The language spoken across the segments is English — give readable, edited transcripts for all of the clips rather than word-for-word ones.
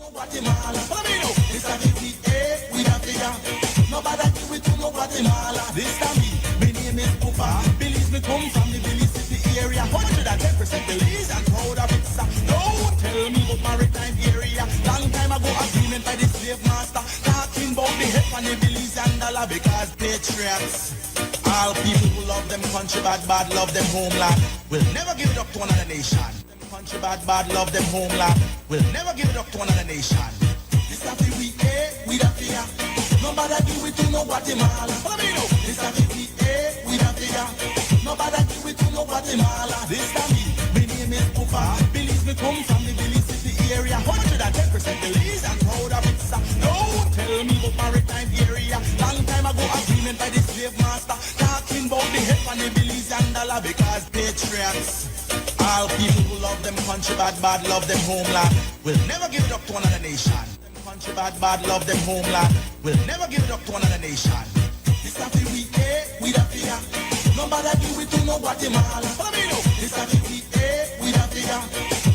Guatemala, this a VTA, we don't figure. Nobody do it to no Guatemala. This time me name is Pupa. Belize me come from the Billy City area. 110% Belize and proud of it. Don't tell me about maritime area. Long time ago agreement by the slave master. Talking about the head on the Belize and dollar because patriots. All people who love them country bad, love them homeland. Will never give it up to another nation. Country bad, love them homeland. Will never give it up to another nation. This a VTA, we don't fear. Nobody do it to no Guatemala. This a VTA, we don't fear. Nobody do it to no Guatemala. This time me name is Pupa. Belize me come from the Billy City area. 110% Belize and proud of it. Don't tell me about maritime area. Long time ago agreement by the slave master. Talking about the head on the Belize and dollar because patriots. All people who love them country bad, love them homeland. Will never give it up to another nation. Country bad, love them homeland. Will never give it up to another nation. This a VTA, we don't fear. Nobody do it to no Guatemala. This a VTA, we don't fear.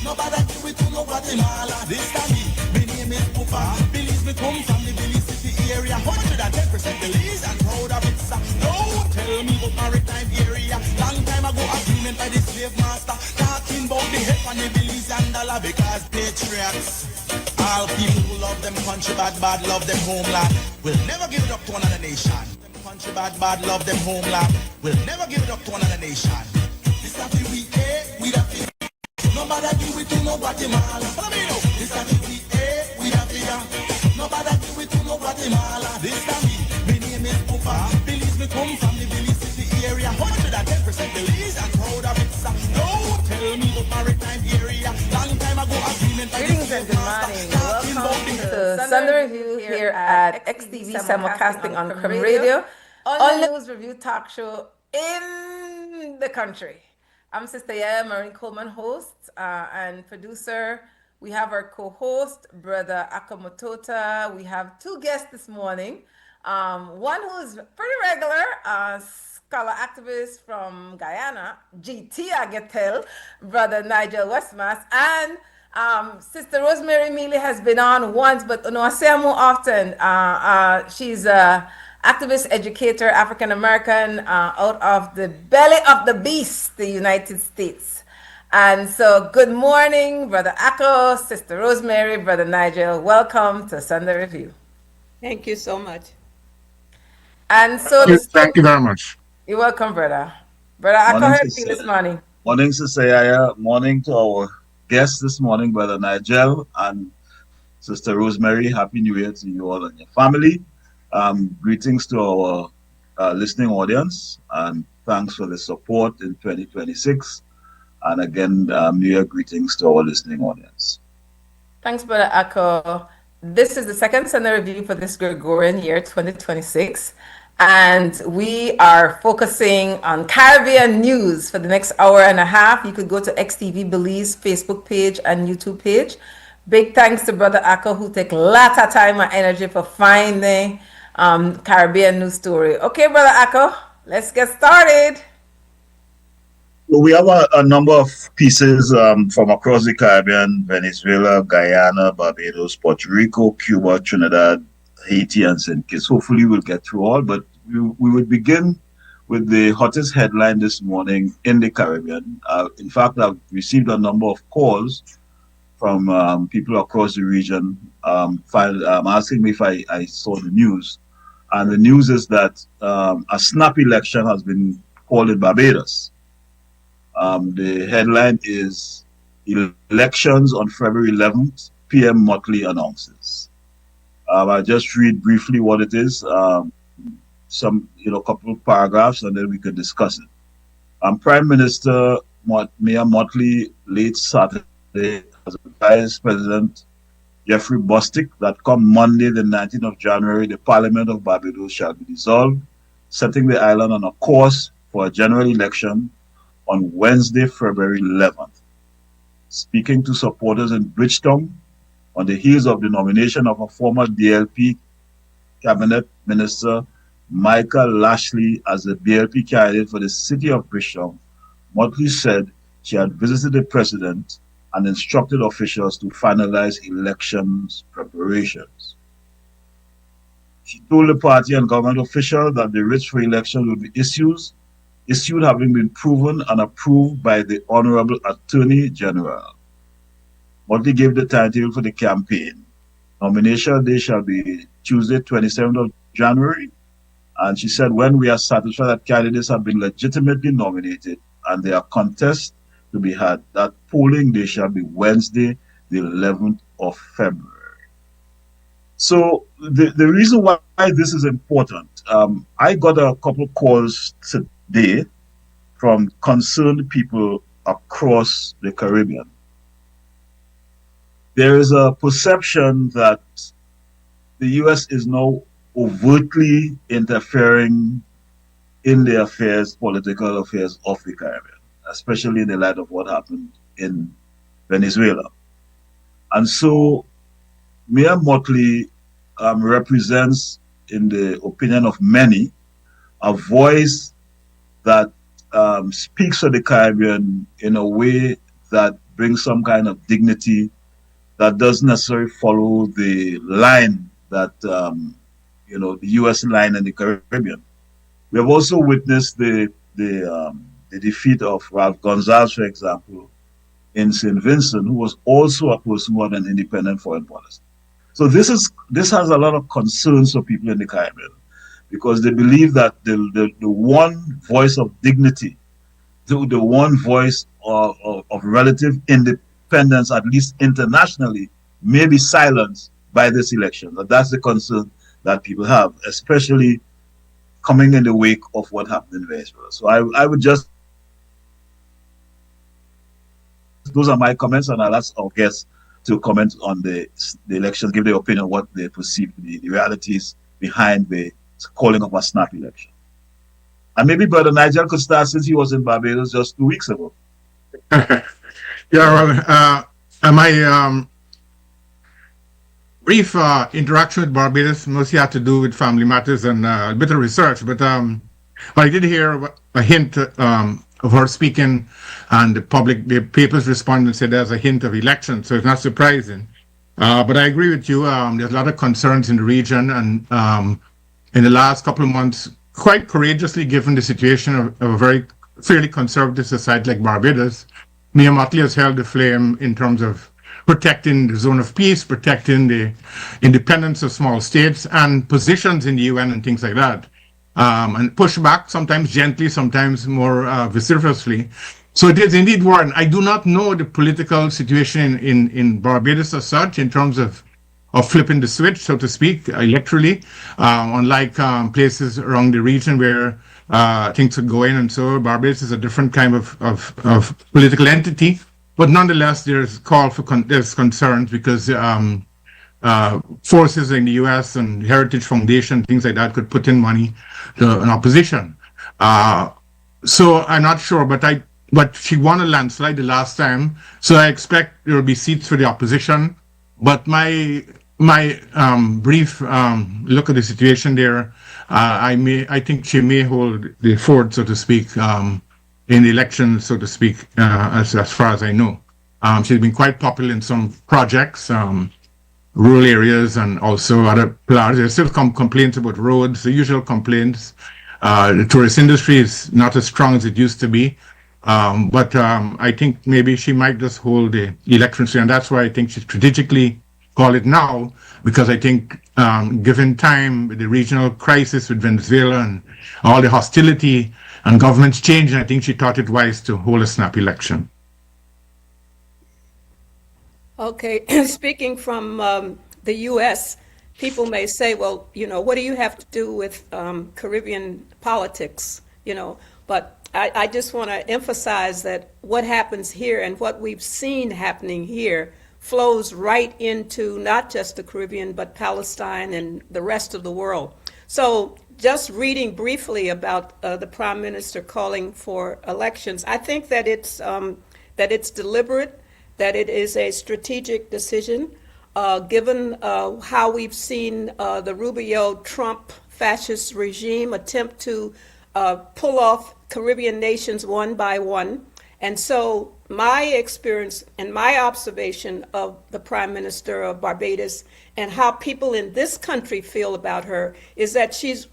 Nobody do it to no Guatemala. This time me name is Pupa. Belize me come from the Billy City area. 110% Belize and proud of it. Don't tell me about maritime area. Long time ago agreement by the slave master. Talking about the head on the Belize and dollar because patriots. All people who love them country bad, love them homeland. Will never give it up to another nation. Country bad, love them homeland. Will never give it up to another nation. This a VTA, we don't fear. Nobody do it to no Guatemala. This a VTA, we don't fear. Nobody do it to no Guatemala. This time me name is Pupa. Belize me come from the Billy City area. 110% Belize and proud of it. Don't tell me about maritime area. Long time ago agreement. Greetings and good morning. Welcome to Sunday Review here at XTV simulcasting on Creme Radio, only news review talk show in the country. I'm Sistah YaYa, Marin Coleman, host and producer. We have our co-host, Breddah Mutota. We have two guests this morning. One who's pretty regular, scholar activist from Guyana, GT, I get tell, brother Nigel Westmaas, and Sister Rosemari Mealy has been on once, but no, I say her more often. She's a activist, educator, African American, out of the belly of the beast, the United States. And so, good morning, Brother Akko, Sister Rosemari, Brother Nigel. Welcome to Sunday Review. Thank you so much. And so, thank you very much. You're welcome, Brother. Brother Akko, how are you this morning? Morning, Sister YaYa. Morning to our guests this morning, Brother Nigel and Sister Rosemari. Happy New Year to you all and your family. Greetings to our listening audience, and thanks for the support in 2026. And again, New Year greetings to our listening audience. Thanks, Brother Akko. This is the second Sunday Review for this Gregorian year, 2026. And we are focusing on Caribbean news for the next hour and a half. You could go to XTV Belize Facebook page and YouTube page. Big thanks to Brother Akko, who take a lot of time and energy for finding Caribbean news story. Okay, Brother Akko, let's get started. Well, we have a number of pieces from across the Caribbean: Venezuela, Guyana, Barbados, Puerto Rico, Cuba, Trinidad, Haiti, and St. Kitts. Hopefully we'll get through all, but we would begin with the hottest headline this morning in the Caribbean. In fact, I've received a number of calls from people across the region asking me if I saw the news. And the news is that a snap election has been called in Barbados. The headline is "Elections on February 11th, PM Motley announces." I'll just read briefly what it is, some couple of paragraphs, and then we can discuss it. Prime Minister Mayor Motley late Saturday has advised President Jeffrey Bostic that come Monday, the 19th of January, the Parliament of Barbados shall be dissolved, setting the island on a course for a general election on Wednesday, February 11th. Speaking to supporters in Bridgetown on the heels of the nomination of a former DLP cabinet minister, Michael Lashley, as the BLP candidate for the city of Bridgetown, Motley said she had visited the president and instructed officials to finalize elections preparations. She told the party and government officials that the writs for election would be issued having been proven and approved by the Honorable Attorney General. Motley gave the timetable for the campaign. Nomination day shall be Tuesday, 27th of January. And she said, when we are satisfied that candidates have been legitimately nominated and there are contests to be had, that polling day shall be Wednesday, the 11th of February. So the reason why this is important, I got a couple calls today from concerned people across the Caribbean. There is a perception that the U.S. is now overtly interfering in the affairs, political affairs of the Caribbean, especially in the light of what happened in Venezuela. And so Mayor Motley represents, in the opinion of many, a voice that speaks for the Caribbean in a way that brings some kind of dignity, that doesn't necessarily follow the line that, the U.S. line in the Caribbean. We have also witnessed the defeat of Ralph Gonsalves, for example, in St. Vincent, who was also a person who had an independent foreign policy. So this has a lot of concerns for people in the Caribbean, because they believe that the one voice of dignity, the one voice of relative independence, at least internationally, may be silenced by this election. That's the concern that people have, especially coming in the wake of what happened in Venezuela. So I would just, those are my comments, and I'll ask our guests to comment on the elections, give their opinion, what they perceive the realities behind the calling of a snap election. And maybe Brother Nigel could start, since he was in Barbados just 2 weeks ago. My brief interaction with Barbados mostly had to do with family matters and a bit of research, but I did hear a hint of her speaking, and the papers responded and said there's a hint of election, so it's not surprising. But I agree with you. There's a lot of concerns in the region, and in the last couple of months, quite courageously, given the situation of a very fairly conservative society like Barbados, Mayor Motley has held the flame in terms of protecting the zone of peace, protecting the independence of small states, and positions in the UN and things like that. And push back, sometimes gently, sometimes more vociferously. So it is indeed war. And I do not know the political situation in Barbados as such, in terms of flipping the switch, so to speak, electorally, unlike places around the region where things would go in. And so Barbados is a different kind of political entity. But nonetheless, there's call for there's concerns, because forces in the U.S. and Heritage Foundation, things like that, could put in money to an opposition. So I'm not sure, but she won a landslide the last time, so I expect there will be seats for the opposition. But my brief look at the situation there, I think she may hold the fort, so to speak, in the election, so to speak, as far as I know. She's been quite popular in some projects, rural areas, and also other parts. There's still complaints about roads, the usual complaints. The tourist industry is not as strong as it used to be. But I think maybe she might just hold the elections, and that's why I think she strategically called it now, because I think given time, with the regional crisis with Venezuela and all the hostility and governments changing, I think she thought it wise to hold a snap election. Okay, speaking from the U.S., people may say, well, what do you have to do with Caribbean politics, But I just want to emphasize that what happens here and what we've seen happening here flows right into not just the Caribbean, but Palestine and the rest of the world. So just reading briefly about the Prime Minister calling for elections, I think that it's deliberate, that it is a strategic decision, given how we've seen the Rubio-Trump fascist regime attempt to pull off Caribbean nations one by one. And so my experience and my observation of the Prime Minister of Barbados and how people in this country feel about her is that she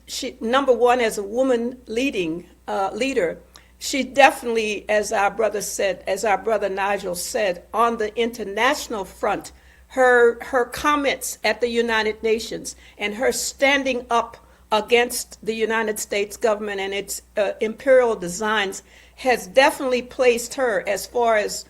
number one, as a woman leader, she definitely, as our brother Nigel said, on the international front, her comments at the United Nations and her standing up against the United States government and its imperial designs has definitely placed her, as far as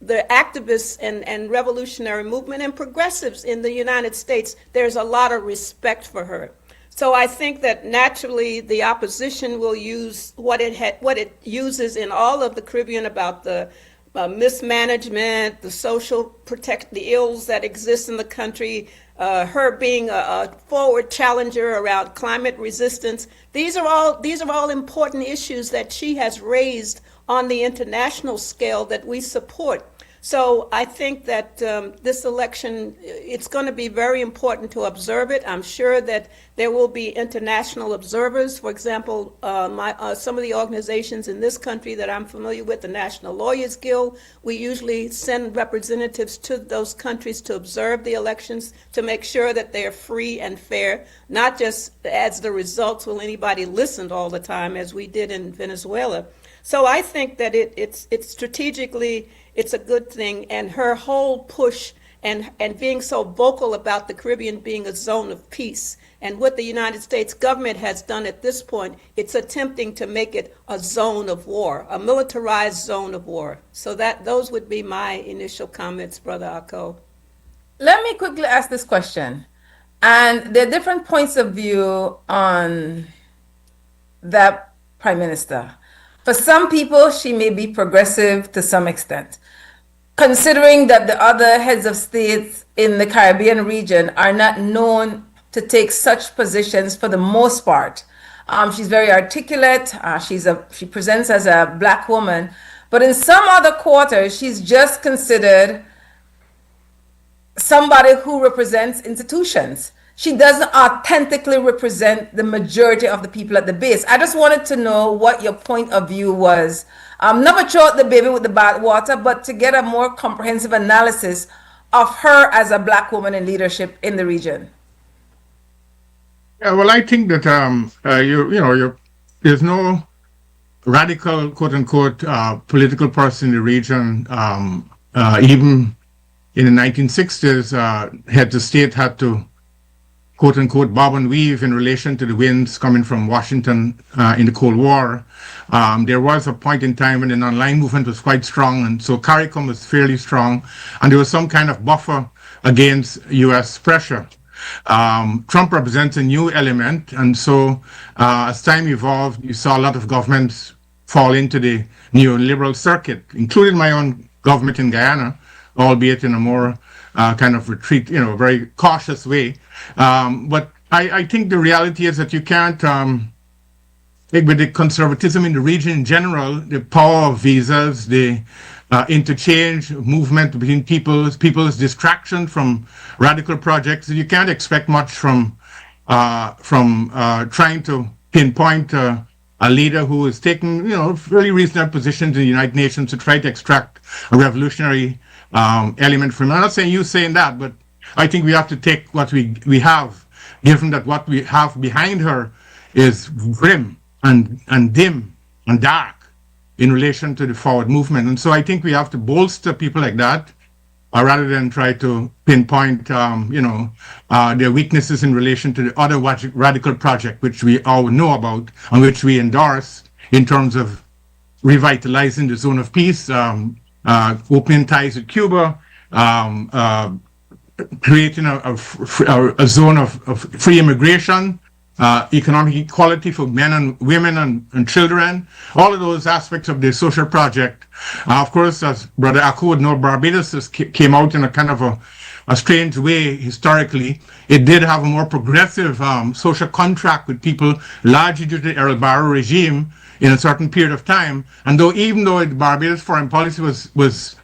the activists and revolutionary movement and progressives in the United States, there's a lot of respect for her. So I think that naturally the opposition will use what it uses in all of the Caribbean about the mismanagement, the the ills that exist in the country, her being a forward challenger around climate resistance. These are all important issues that she has raised on the international scale that we support. So I think that this election, it's going to be very important to observe it. I'm sure that there will be international observers. For example, some of the organizations in this country that I'm familiar with, the National Lawyers Guild, we usually send representatives to those countries to observe the elections, to make sure that they're free and fair, not just as the results will anybody listen all the time, as we did in Venezuela. So I think that it's strategically, it's a good thing, and her whole push and being so vocal about the Caribbean being a zone of peace, and what the United States government has done at this point, it's attempting to make it a zone of war, a militarized zone of war. So those would be my initial comments, Brother Ako. Let me quickly ask this question. And there are different points of view on that Prime Minister. For some people, she may be progressive to some extent. Considering that the other heads of states in the Caribbean region are not known to take such positions for the most part. She's very articulate. She presents as a Black woman. But in some other quarters, she's just considered somebody who represents institutions. She doesn't authentically represent the majority of the people at the base. I just wanted to know what your point of view was. Never throw out the baby with the bathwater, but to get a more comprehensive analysis of her as a Black woman in leadership in the region. Yeah, well, I think that there's no radical, quote unquote, political person in the region. Even in the 1960s, heads of state had to, quote unquote, bob and weave in relation to the winds coming from Washington in the Cold War. There was a point in time when the non-aligned movement was quite strong, and so CARICOM was fairly strong, and there was some kind of buffer against U.S. pressure. Trump represents a new element, and so as time evolved, you saw a lot of governments fall into the neoliberal circuit, including my own government in Guyana, albeit in a more kind of retreat, very cautious way. But I think the reality is that you can't, with the conservatism in the region in general, the power of visas, the interchange movement between people's distraction from radical projects, you can't expect much from trying to pinpoint a leader who is taking, really reasonable positions in the United Nations to try to extract a revolutionary element from. I'm not saying you saying that, but I think we have to take what we have, given that what we have behind her is grim and dim and dark in relation to the forward movement. And so I think we have to bolster people like that, rather than try to pinpoint, their weaknesses in relation to the other radical project, which we all know about and which we endorse in terms of revitalizing the zone of peace, opening ties with Cuba, creating a zone of free immigration, economic equality for men and women and children, all of those aspects of the social project. Of course, as Brother Aku would know, Barbados came out in a kind of a strange way historically. It did have a more progressive social contract with people, largely due to the El Barro regime in a certain period of time. And even though Barbados foreign policy was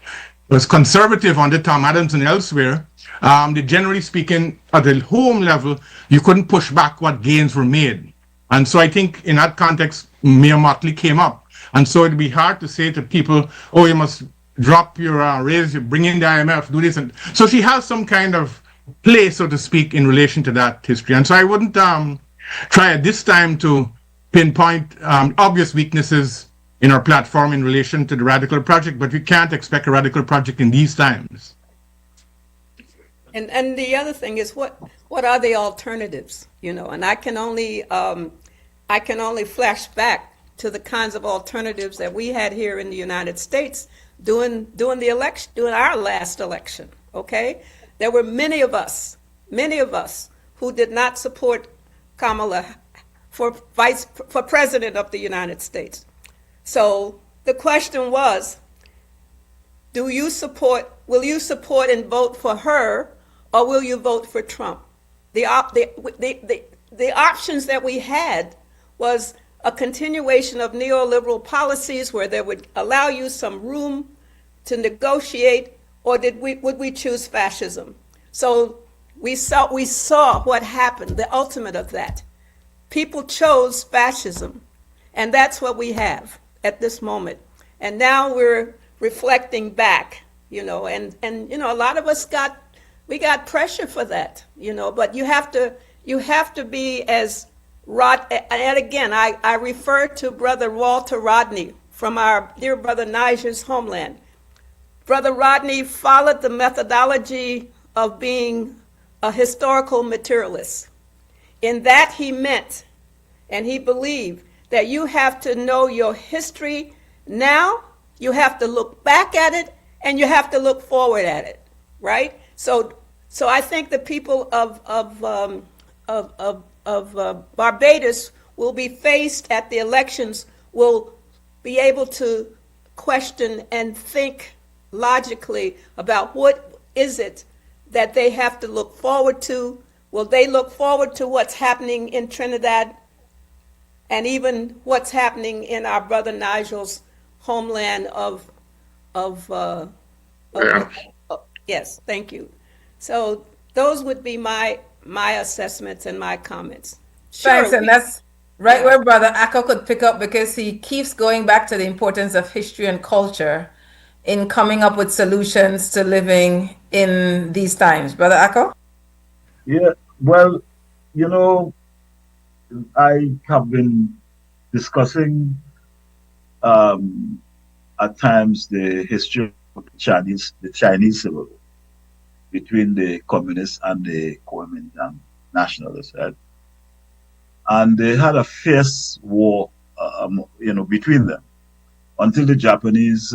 conservative under Tom Adams and elsewhere, generally speaking, at the home level, you couldn't push back what gains were made. And so I think in that context, Mayor Motley came up. And so it'd be hard to say to people, oh, you must drop your raise, you bring in the IMF, do this. And so she has some kind of play, so to speak, in relation to that history. And so I wouldn't try at this time to pinpoint obvious weaknesses in our platform in relation to the Radical Project, but we can't expect a Radical Project in these times. And the other thing is what are the alternatives? You know, and I can only flash back to the kinds of alternatives that we had here in the United States during the election, during our last election. Okay, there were many of us who did not support Kamala for president of the United States. So the question was, will you support and vote for her, or will you vote for Trump? The options that we had was a continuation of neoliberal policies where they would allow you some room to negotiate, or would we choose fascism? So we saw what happened, the ultimate of that. People chose fascism, and that's what we have at this moment. And now we're reflecting back, you know, and you know, a lot of us got pressure for that, you know, but you have to be as and again, I refer to Brother Walter Rodney from our dear brother Nigel's homeland. Brother Rodney followed the methodology of being a historical materialist. In that he meant, and he believed, that you have to know your history now, you have to look back at it, and you have to look forward at it, right? So I think the people of Barbados will be faced at the elections, will be able to question and think logically about what is it that they have to look forward to. Will they look forward to what's happening in Trinidad and even what's happening in our brother Nigel's homeland yes, thank you. So those would be my assessments and my comments. Thanks, and that's right where Brother Akko could pick up, because he keeps going back to the importance of history and culture in coming up with solutions to living in these times. Brother Akko? Yeah, well, you know, I have been discussing at times the history of the Chinese Civil War between the communists and the Coleman nationalists, right? And they had a fierce war, you know, between them until the Japanese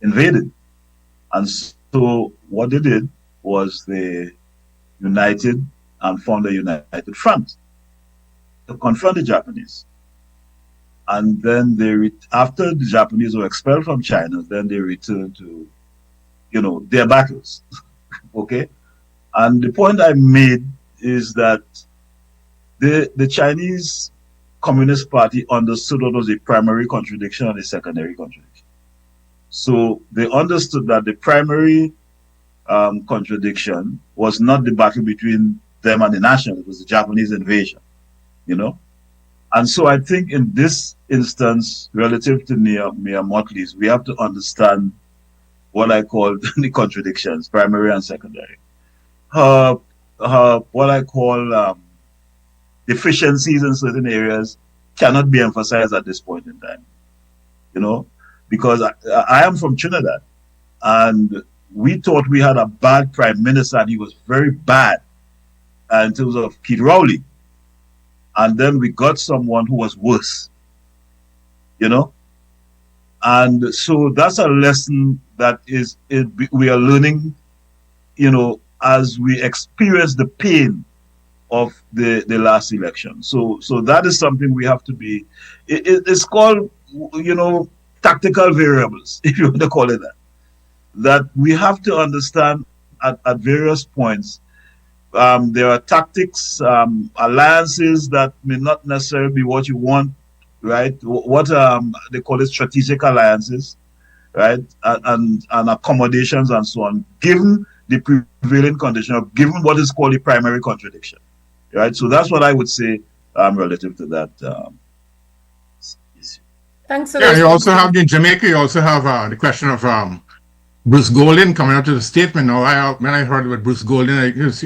invaded. And so what they did was they united and formed a united front to confront the Japanese. And then after the Japanese were expelled from China, then they returned to, you know, their battles. Okay? And the point I made is that the Chinese Communist Party understood what was the primary contradiction and the secondary contradiction. So they understood that the primary contradiction was not the battle between them and the nationalists, it was the Japanese invasion, you know? And so I think in this instance, relative to Mia Motley's, we have to understand what I call the contradictions, primary and secondary. What I call deficiencies in certain areas cannot be emphasized at this point in time, you know, because I am from Trinidad, and we thought we had a bad prime minister, and he was very bad in terms of Keith Rowley. And then we got someone who was worse, you know? And so that's a lesson that we are learning, you know, as we experience the pain of the last election. So that is something we have to be, it's called, you know, tactical variables, if you want to call it that we have to understand at various points. There are tactics, alliances that may not necessarily be what you want, right? What they call it strategic alliances, right? And accommodations and so on, given the prevailing condition of given what is called the primary contradiction, right? So that's what I would say relative to that issue. Thanks for Yeah, those. you also have in Jamaica. You also have the question of Bruce Golding coming out with a statement. Now, when I heard about Bruce Golding, he was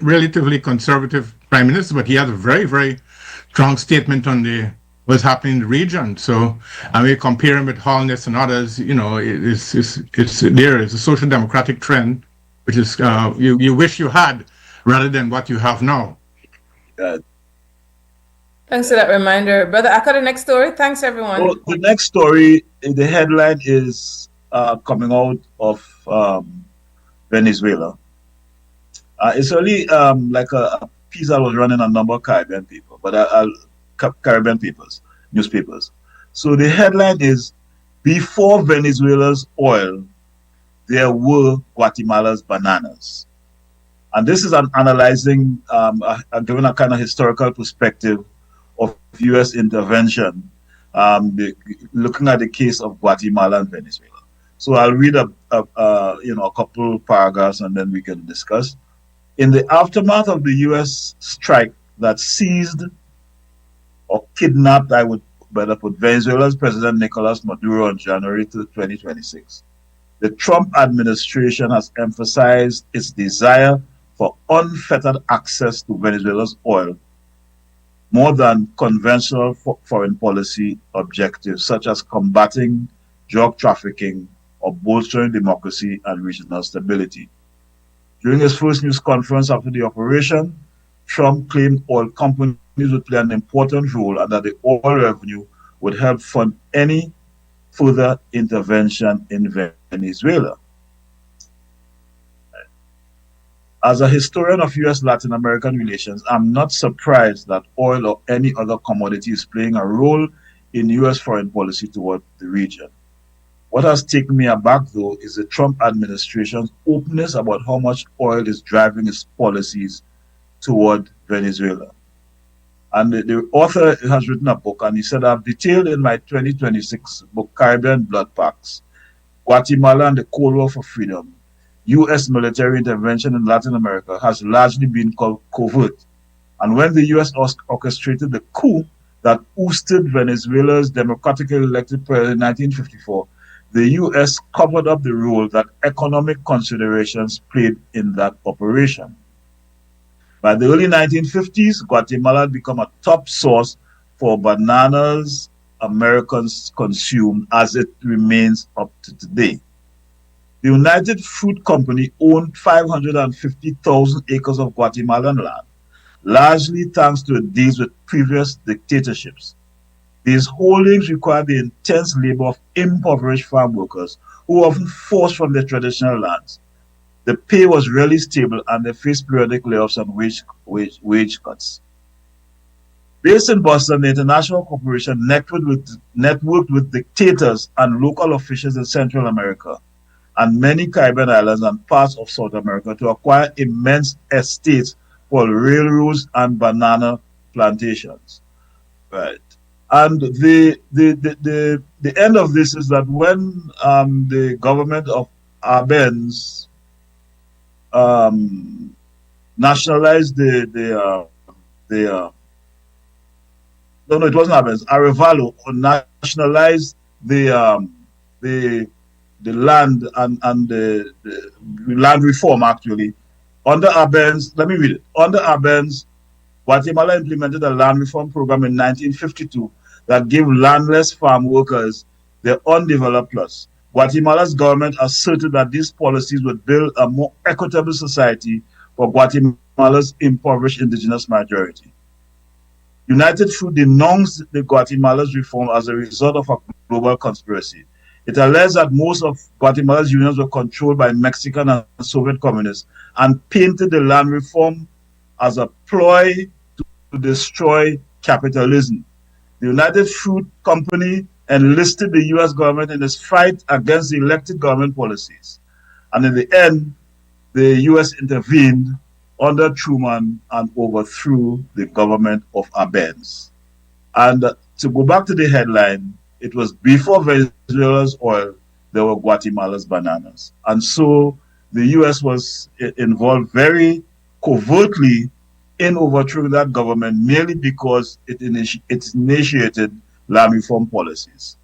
relatively conservative prime minister, but he had a very, very strong statement on what's happening in the region. So, I mean, compare him with Holness and others. It's there is a social democratic trend, which is you wish you had rather than what you have now. Thanks for that reminder, brother. I got the next story. Thanks, everyone. So the next story, the headline is coming out of Venezuela. It's only like a piece that was running a number of Caribbean people, but Caribbean peoples, newspapers. So the headline is, before Venezuela's oil, there were Guatemala's bananas. And this is analyzing, given a kind of historical perspective of U.S. intervention, looking at the case of Guatemala and Venezuela. So I'll read a couple paragraphs and then we can discuss. In the aftermath of the U.S. strike that seized or kidnapped, I would better put, Venezuela's President Nicolas Maduro on January 2026, the Trump administration has emphasized its desire for unfettered access to Venezuela's oil more than conventional foreign policy objectives such as combating drug trafficking or bolstering democracy and regional stability. During his first news conference after the operation, Trump claimed oil companies would play an important role and that the oil revenue would help fund any further intervention in Venezuela. As a historian of U.S. Latin American relations, I'm not surprised that oil or any other commodity is playing a role in U.S. foreign policy toward the region. What has taken me aback, though, is the Trump administration's openness about how much oil is driving its policies toward Venezuela. And the author has written a book, and he said, I've detailed in my 2026 book, Caribbean Blood Pacts, Guatemala and the Cold War for Freedom, U.S. military intervention in Latin America has largely been covert. And when the U.S. orchestrated the coup that ousted Venezuela's democratically elected president in 1954, the U.S. covered up the role that economic considerations played in that operation. By the early 1950s, Guatemala had become a top source for bananas Americans consume, as it remains up to today. The United Fruit Company owned 550,000 acres of Guatemalan land, largely thanks to deals with previous dictatorships. These holdings required the intense labor of impoverished farm workers who were often forced from their traditional lands. The pay was rarely stable and they faced periodic layoffs and wage cuts. Based in Boston, the international corporation networked with dictators and local officials in Central America and many Caribbean islands and parts of South America to acquire immense estates for railroads and banana plantations. Right. And the end of this is that when the government of Arbenz nationalized it wasn't Arbenz, Arevalo nationalized the land and the land reform actually. Under Arbenz, let me read it. Under Arbenz, Guatemala implemented a land reform program in 1952 that gave landless farm workers their undeveloped plots. Guatemala's government asserted that these policies would build a more equitable society for Guatemala's impoverished indigenous majority. United Fruit denounced the Guatemala's reform as a result of a global conspiracy. It alleged that most of Guatemala's unions were controlled by Mexican and Soviet communists and painted the land reform as a ploy to destroy capitalism. The United Fruit Company enlisted the U.S. government in its fight against the elected government policies. And in the end, the U.S. intervened under Truman and overthrew the government of Arbenz. And to go back to the headline, it was before Venezuela's oil, there were Guatemala's bananas. And so the U.S. was involved very covertly in overthrowing that government merely because it initiated land reform policies.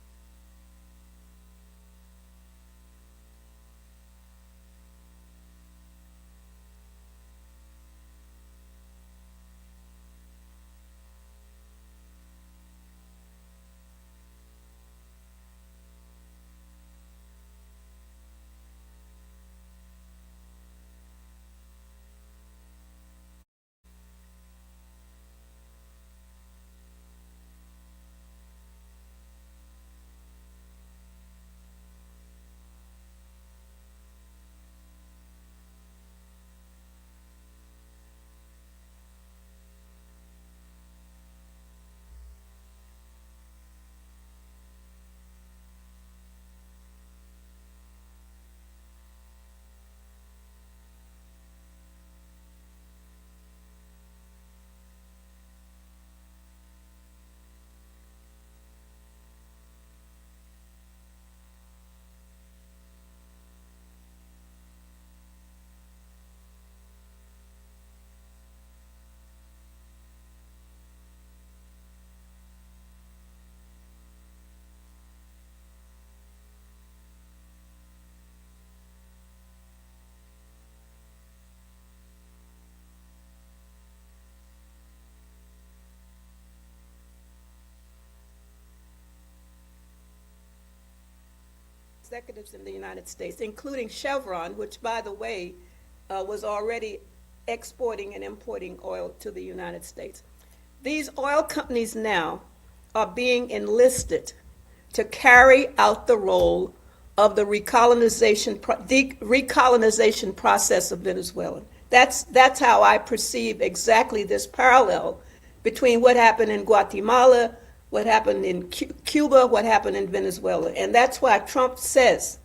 executives in the United States, including Chevron, which, by the way, was already exporting and importing oil to the United States. These oil companies now are being enlisted to carry out the role of the recolonization process of Venezuela. That's how I perceive exactly this parallel between what happened in Guatemala, what happened in Cuba, what happened in Venezuela. And that's why Trump says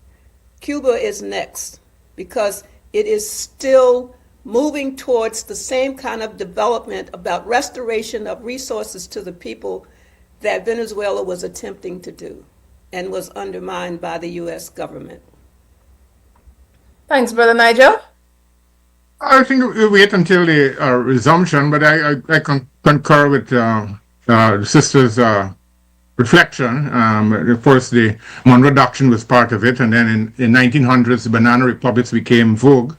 Cuba is next, because it is still moving towards the same kind of development about restoration of resources to the people that Venezuela was attempting to do and was undermined by the U.S. government. Thanks, Brother Nigel. I think we'll wait until the resumption, but I concur with the sister's reflection. Of course, the Monroe Doctrine was part of it, and then in 1900s, the banana republics became vogue.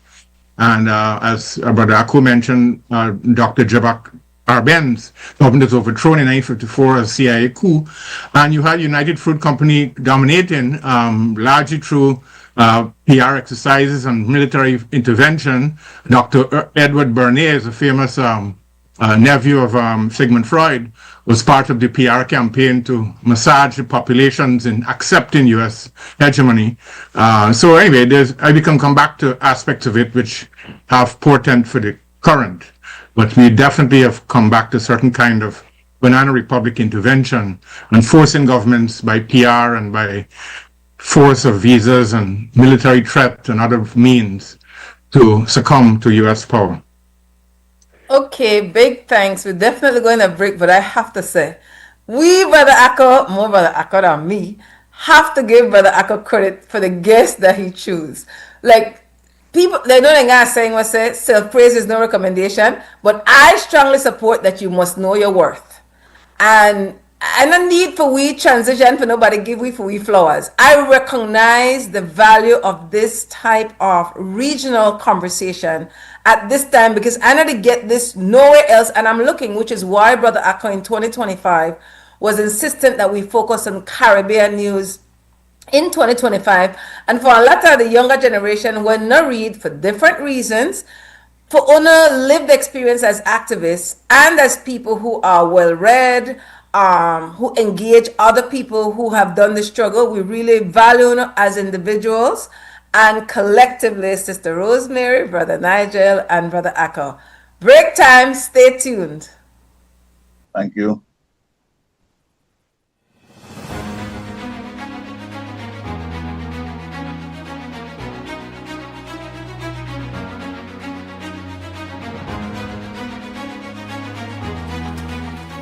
And as Brother Akko mentioned, Dr. Jabak Arbenz, government was overthrown in 1954 as CIA coup, and you had United Fruit Company dominating largely through PR exercises and military intervention. Dr. Edward Bernays, a famous nephew of Sigmund Freud, was part of the PR campaign to massage the populations in accepting U.S. hegemony. So anyway, we can come back to aspects of it which have portent for the current, but we definitely have come back to certain kind of banana republic intervention and forcing governments by PR and by force of visas and military threat and other means to succumb to U.S. power. Okay, big thanks. We're definitely going to break, but I have to say, we, Brother Akko, more Brother Akko than me, have to give Brother Akko credit for the guest that he chose. Like, people, they don't think I'm saying what say, self-praise is no recommendation, but I strongly support that you must know your worth. And no need for we transition, for nobody give we for we flowers. I recognize the value of this type of regional conversation at this time, because I need to get this nowhere else, and I'm looking, which is why Brother Akko in 2025 was insistent that we focus on Caribbean news in 2025. And for a lot of the younger generation, when not read for different reasons, for honor lived experience as activists and as people who are well read, who engage other people who have done the struggle, we really value as individuals and collectively. Sister Rosemari, Brother Nigel, and Brother Akko. Break time, stay tuned. Thank you.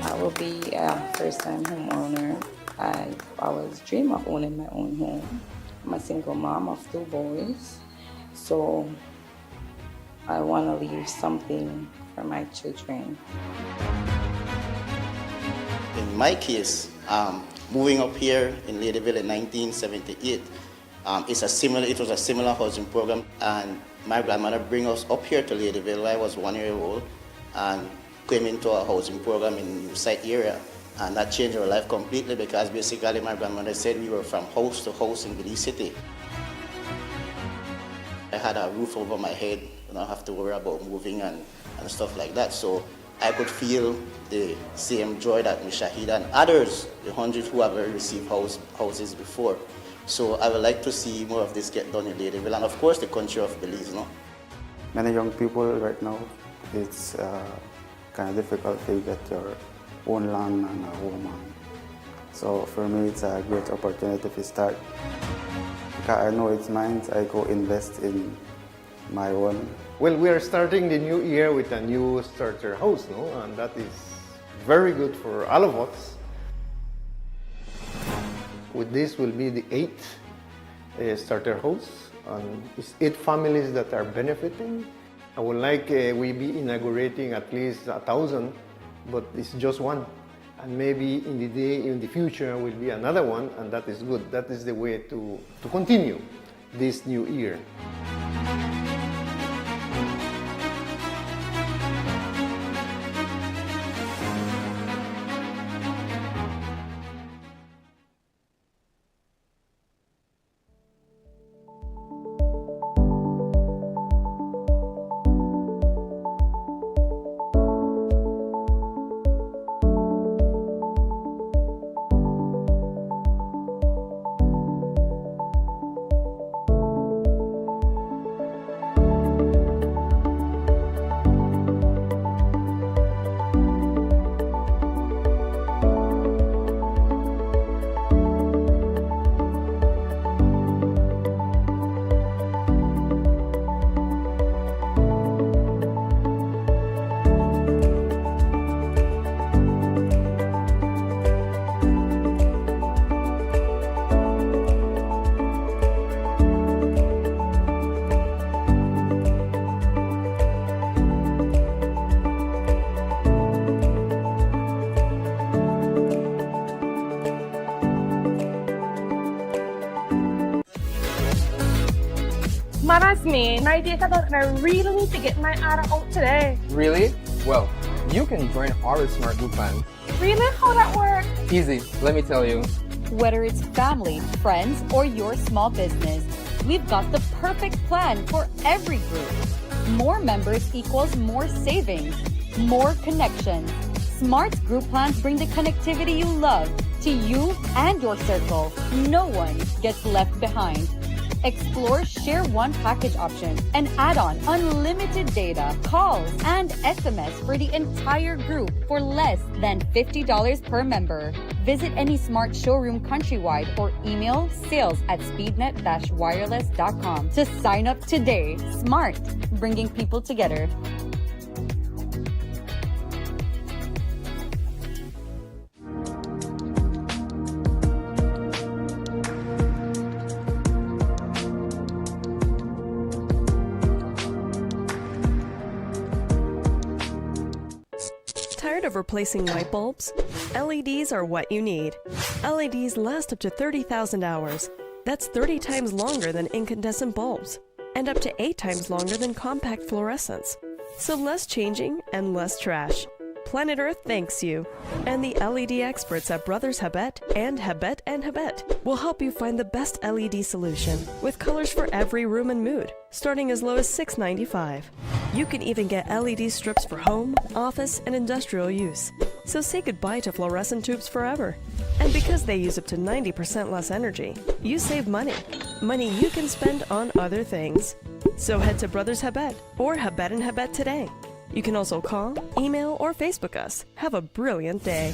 I will be a first-time homeowner. I always dream of owning my own home. I'm a single mom of 2 boys, so I want to leave something for my children. In my case, moving up here in Ladyville in 1978, it was a similar housing program, and my grandmother bring us up here to Ladyville when I was 1 year old, and came into a housing program in the site area. And that changed our life completely, because basically my grandmother said we were from house to house in Belize City. I had a roof over my head, I don't have to worry about moving and stuff like that. So I could feel the same joy that Shahida and others, the hundreds who have already received houses before. So I would like to see more of this get done in Ladyville, and of course the country of Belize. No? Many young people right now, it's kind of difficult to get your own land and a home. So for me, it's a great opportunity to start. Because I know it's mine, I go invest in my own. Well, we are starting the new year with a new starter house, no? And that is very good for all of us. With this will be the 8th starter house, and it's 8 families that are benefiting. I would like we be inaugurating at least 1,000, but it's just one. And maybe in the future will be another one, and that is good. That is the way to continue this new year. Man, that's me. My data done, and I really need to get my order out today. Really? Well, you can join our smart group plan. Really? How that work? Easy, let me tell you. Whether it's family, friends, or your small business, we've got the perfect plan for every group. More members equals more savings, more connections. Smart group plans bring the connectivity you love to you and your circle. No one gets left behind. Explore Share One package option and add on unlimited data, calls, and SMS for the entire group for less than $50 per member. Visit any smart showroom countrywide or email sales@speednet-wireless.com to sign up today. Smart, bringing people together. Tired of replacing light bulbs? LEDs are what you need. LEDs last up to 30,000 hours. That's 30 times longer than incandescent bulbs, and up to 8 times longer than compact fluorescents. So less changing and less trash. Planet Earth thanks you. And the LED experts at Brothers Habet and Habet will help you find the best LED solution with colors for every room and mood, starting as low as $6.95. You can even get LED strips for home, office, and industrial use. So say goodbye to fluorescent tubes forever. And because they use up to 90% less energy, you save money. Money you can spend on other things. So head to Brothers Habet or Habet and Habet today. You can also call, email, or Facebook us. Have a brilliant day.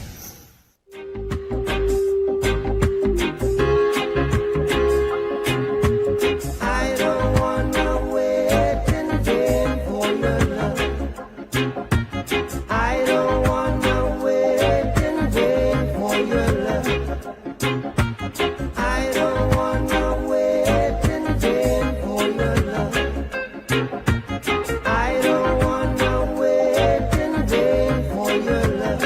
I don't wanna wait in vain for your love. I don't wanna wait in vain for your love. I don't wanna wait in vain for your love. I don't wanna wait in vain for your love.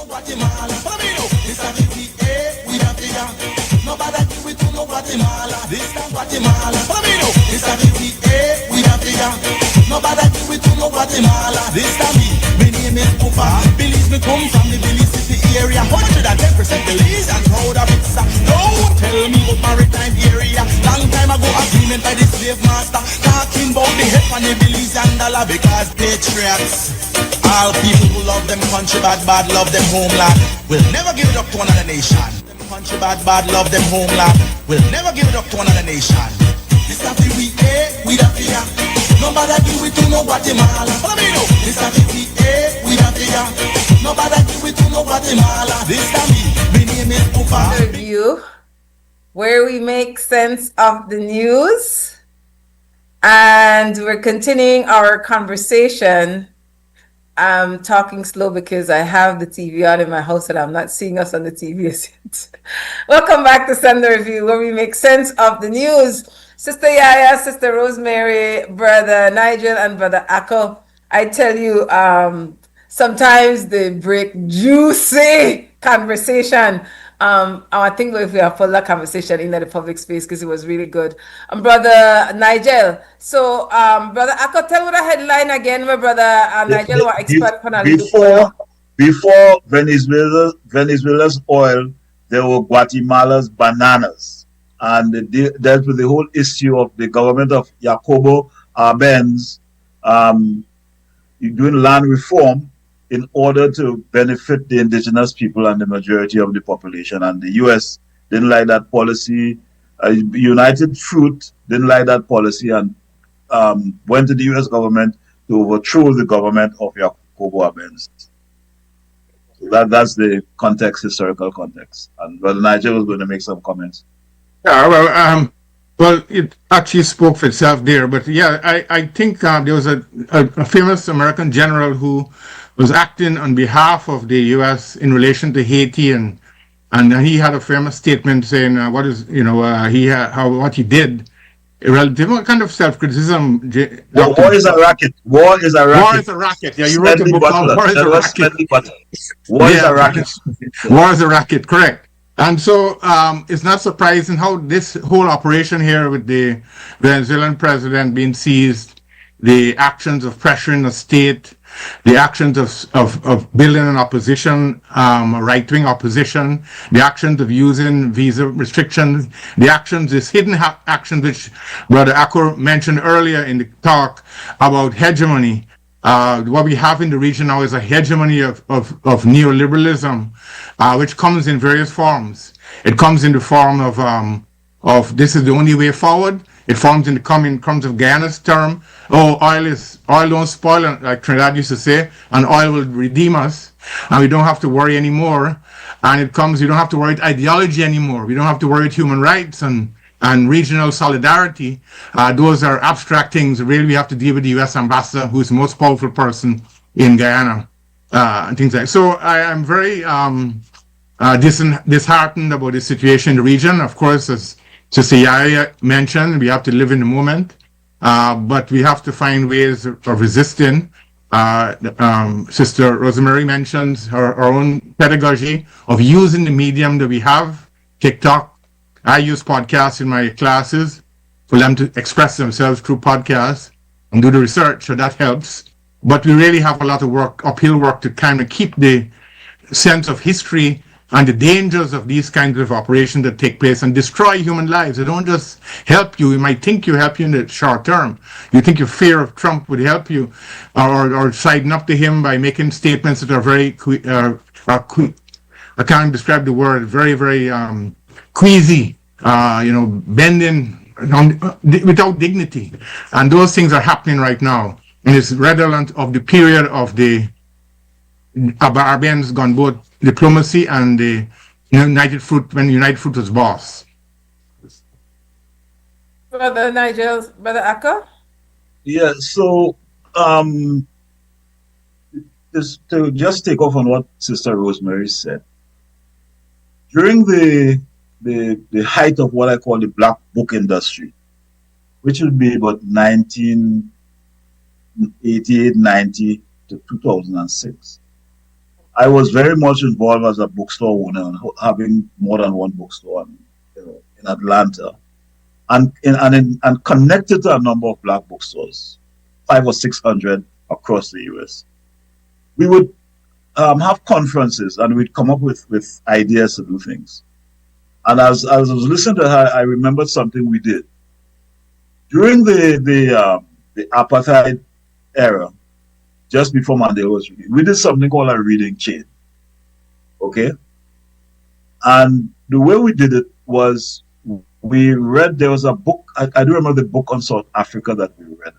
Guatemala, this a GTA, we have the nobody do it to no Guatemala. This a Guatemala, this a GTA, we have the nobody do it to no Guatemala. This a me, my name is Pupa. Belize me come from the Mealy City area. 110% Belize and proud of it. Don't tell me about maritime area. Long time ago agreement by the slave master, talking about the head on the Belize and dollar because patriots. All people who love them country bad, love them homeland. Will never give it up to another nation. Them country bad, love them homeland. Will never give it up to another nation. This a the we the fear. Nobody do it to no Guatemala. This a the we the nobody do it to no Guatemala. This a me, my name is Pupa. Review, where we make sense of the news. And we're continuing our conversation. I'm talking slow because I have the TV on in my house and I'm not seeing us on the TV yet. Welcome back to Sunday Review, where we make sense of the news. Sister YaYa, Sister Rosemari, Brother Nigel, and Brother Akko. I tell you, sometimes they break juicy conversation. I think if we have further conversation in the public space because it was really good. Brother Nigel, so Brother Akko, tell me the headline again, my brother Nigel. Before Venezuela's oil, there were Guatemala's bananas, and they dealt with the whole issue of the government of Jacobo Arbenz doing land reform in order to benefit the indigenous people and the majority of the population. And the U.S. didn't like that policy. United Fruit didn't like that policy and went to the U.S. government to overthrow the government of Yakubu Abens. So that's the context, historical context. And well, Nigel was going to make some comments. Yeah, well, it actually spoke for itself there. But yeah, I think there was a famous American general who was acting on behalf of the U.S. in relation to Haiti, and he had a famous statement saying what he did. Relative kind of self-criticism. War is a racket. War is a racket. War is a racket. Yeah, you wrote a book called War is a Racket. War is a racket. War is a racket, correct. And so it's not surprising how this whole operation here with the Venezuelan president being seized, the actions of pressuring the state, the actions of building an opposition, right-wing opposition, the actions of using visa restrictions, the actions, this hidden actions which Brother Akor mentioned earlier in the talk about hegemony. What we have in the region now is a hegemony of neoliberalism, which comes in various forms. It comes in the form of this is the only way forward. It comes of Guyana's term, oil don't spoil, like Trinidad used to say, and oil will redeem us, and we don't have to worry anymore. And you don't have to worry about ideology anymore. We don't have to worry about human rights and regional solidarity. Those are abstract things. Really, we have to deal with the U.S. ambassador, who's the most powerful person in Guyana, and things like that. So I am very disheartened about the situation in the region. Of course, as Sister YaYa mentioned, we have to live in the moment, but we have to find ways of resisting. Sister Rosemari mentions her own pedagogy of using the medium that we have, TikTok. I use podcasts in my classes for them to express themselves through podcasts and do the research, so that helps. But we really have a lot of uphill work to kind of keep the sense of history and the dangers of these kinds of operations that take place and destroy human lives. They don't just help you. You might think you help you in the short term. You think your fear of Trump would help you, or siding up to him by making statements that are very, I can't describe the word, very, very queasy, bending without dignity. And those things are happening right now. And it's redolent of the period of the Barbarians gone both diplomacy and the United Fruit, when United Fruit was boss. Brother Nigel, Brother Akor? Yeah, so to just take off on what Sister Rosemari said, during the height of what I call the black book industry, which would be about 1988, 90 to 2006, I was very much involved as a bookstore owner, having more than one bookstore in Atlanta, and connected to a number of black bookstores, 500 or 600 across the U.S. We would have conferences, and we'd come up with ideas to do things. And as I was listening to her, I remembered something we did during the apartheid era. Just before Mandela was released, we did something called a reading chain. Okay? And the way we did it was we read, there was a book, I do remember the book on South Africa that we read.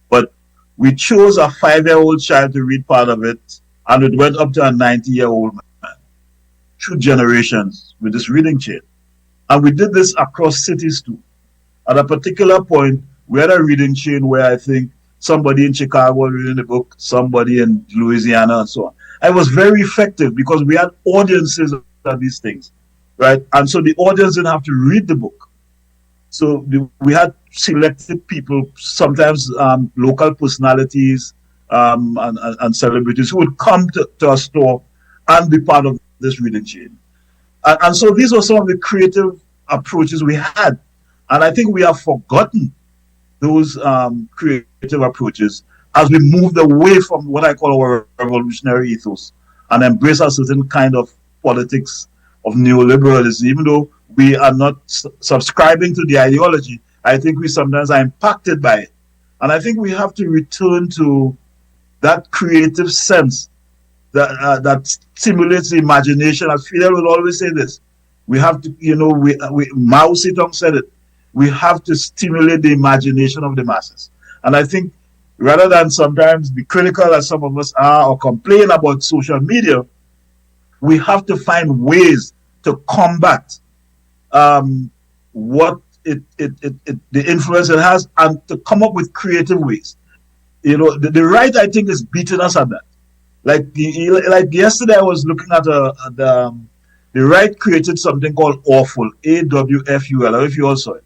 But we chose a 5-year-old child to read part of it, and it went up to a 90-year-old man. 2 generations with this reading chain. And we did this across cities too. At a particular point, we had a reading chain where I think somebody in Chicago reading the book, somebody in Louisiana, and so on. It was very effective because we had audiences of these things, right? And so the audience didn't have to read the book. So we had selected people, sometimes local personalities and celebrities who would come to a store and be part of this reading chain. And so these were some of the creative approaches we had. And I think we have forgotten those creative approaches as we moved away from what I call our revolutionary ethos and embrace a certain kind of politics of neoliberalism. Even though we are not subscribing to the ideology, I think we sometimes are impacted by it. And I think we have to return to that creative sense that stimulates the imagination. As Fidel will always say this, we have to, Mao Zedong said it, We have to stimulate the imagination of the masses. And I think rather than sometimes be critical as some of us are or complain about social media, we have to find ways to combat what the influence it has, and to come up with creative ways. The right, I think, is beating us at that. Like yesterday, I was looking at the right created something called Awful, AWFUL. I don't know if you all saw it.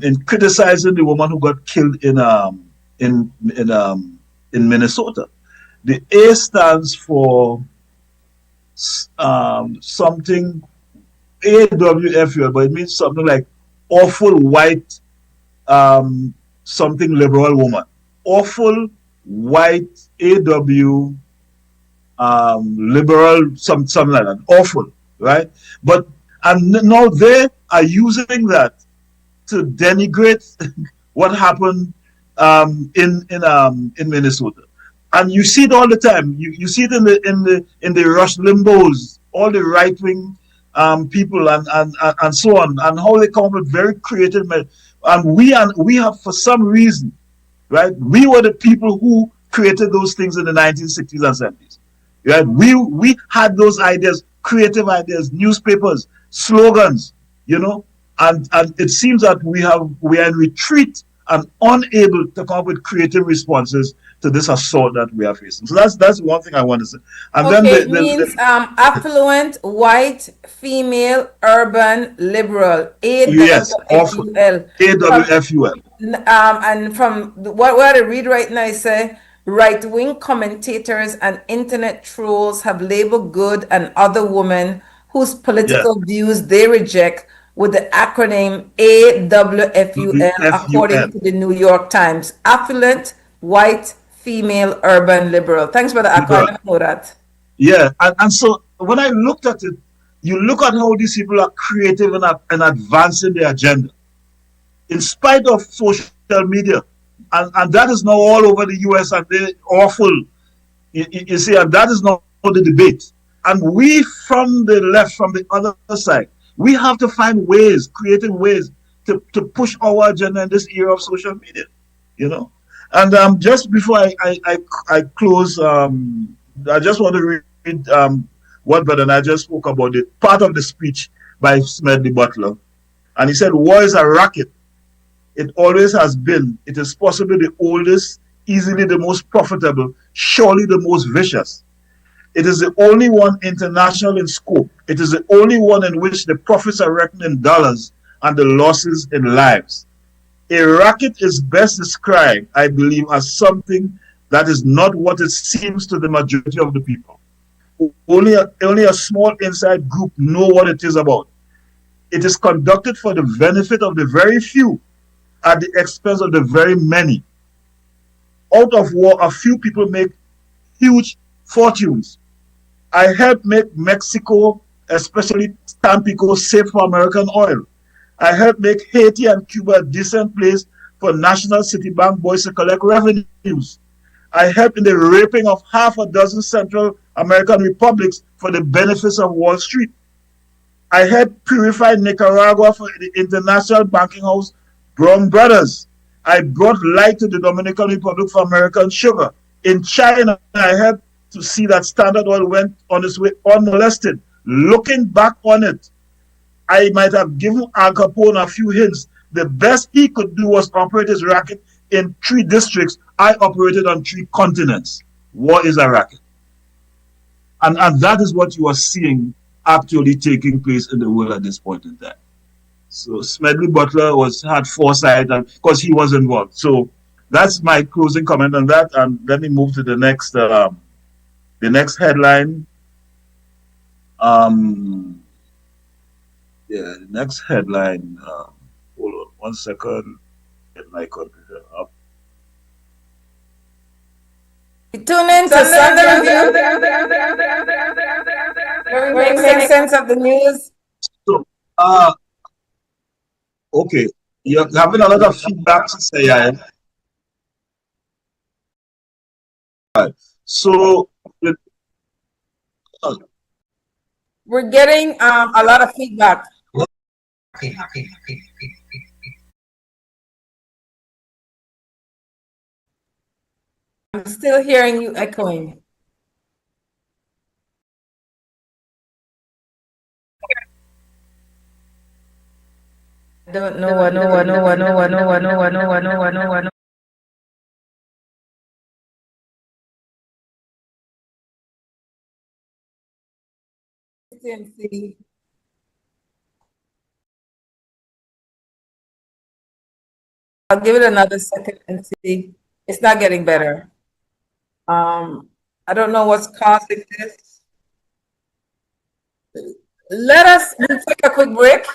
In criticizing the woman who got killed in Minnesota. The A stands for something AWFUL, but it means something like awful white something liberal woman. Awful white AW liberal something like that. Awful, right? But and now they are using that to denigrate what happened in Minnesota. And you see it all the time. You see it in the Rush Limbos, all the right wing people and so on, and how they come up with very creative and we have, for some reason, right? We were the people who created those things in the 1960s and 70s. Right? We had those ideas, creative ideas, newspapers, slogans, and it seems that we are in retreat and unable to come up with creative responses to this assault that we are facing. So that's one thing I want to say. And okay, then it means affluent, white, female, urban, liberal. Yes, AWFUL. AWFUL. And from what I read right now, I say right-wing commentators and internet trolls have labeled Good and other women whose political views they reject with the acronym AWFUL, according to the New York Times. Affluent, white, female, urban, liberal. Thanks for the I didn't know that. Yeah, and so when I looked at it, you look at how these people are creative and advancing their agenda in spite of social media. And that is now all over the US, and they're awful. You see, and that is now the debate. And we from the left, from the other side, we have to find ways, creative ways to push our agenda in this era of social media, And just before I close, I just want to read what Breddah and I just spoke about, the part of the speech by Smedley Butler. And he said, war is a racket. It always has been. It is possibly the oldest, easily the most profitable, surely the most vicious. It is the only one international in scope. It is the only one in which the profits are reckoned in dollars and the losses in lives. A racket is best described, I believe, as something that is not what it seems to the majority of the people. Only a small inside group know what it is about. It is conducted for the benefit of the very few at the expense of the very many. Out of war, a few people make huge fortunes. I helped make Mexico, especially Tampico, safe for American oil. I helped make Haiti and Cuba a decent place for national Citibank boys to collect revenues. I helped in the raping of half a dozen Central American republics for the benefits of Wall Street. I helped purify Nicaragua for the international banking house Brown Brothers. I brought light to the Dominican Republic for American sugar. In China, I helped to see that Standard Oil went on its way unmolested. Looking back on it, I might have given Al Capone a few hints. The best he could do was operate his racket in 3 districts. I operated on 3 continents. War is a racket. And that is what you are seeing actually taking place in the world at this point in time. So Smedley Butler had foresight, and because he was involved. So that's my closing comment on that. And let me move to the next headline. The next headline. Hold on 1 second. Get my computer up. Tune in to Sunday Review, where we make sense of the news. So, okay, you're having a lot of feedback to say, So, we're getting a lot of feedback. I'm still hearing you echoing. I don't know what. CMC. I'll give it another second and see. It's not getting better. I don't know what's causing this. Let us take a quick break.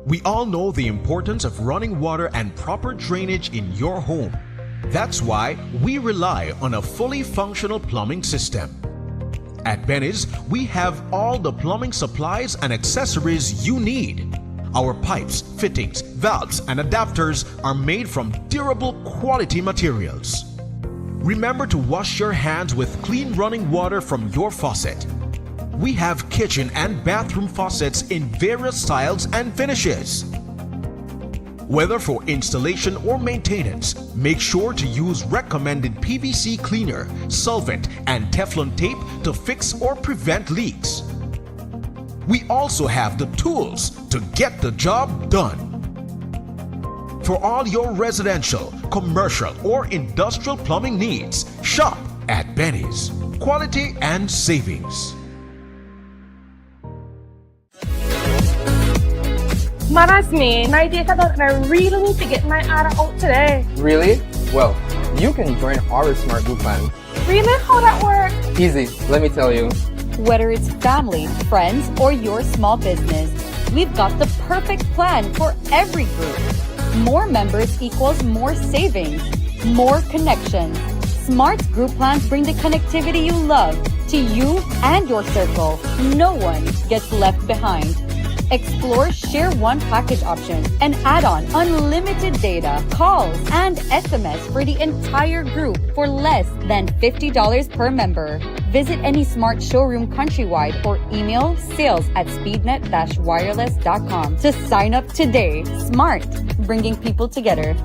We all know the importance of running water and proper drainage in your home. That's why we rely on a fully functional plumbing system. At Benny's, we have all the plumbing supplies and accessories you need. Our pipes, fittings, valves, and adapters are made from durable quality materials. Remember to wash your hands with clean running water from your faucet. We have kitchen and bathroom faucets in various styles and finishes. Whether for installation or maintenance, make sure to use recommended PVC cleaner, solvent, and Teflon tape to fix or prevent leaks. We also have the tools to get the job done. For all your residential, commercial, or industrial plumbing needs, shop at Benny's. Quality and savings. Man, that's me. My data and I really need to get my ARA out today. Really? Well, you can join our smart group plan. Really? How that work? Easy, let me tell you. Whether it's family, friends, or your small business, we've got the perfect plan for every group. More members equals more savings, more connections. Smart group plans bring the connectivity you love to you and your circle. No one gets left behind. Explore Share One package option and add on unlimited data, calls, and SMS for the entire group for less than $50 per member. Visit any smart showroom countrywide or email sales@speednet-wireless.com to sign up today. Smart, bringing people together.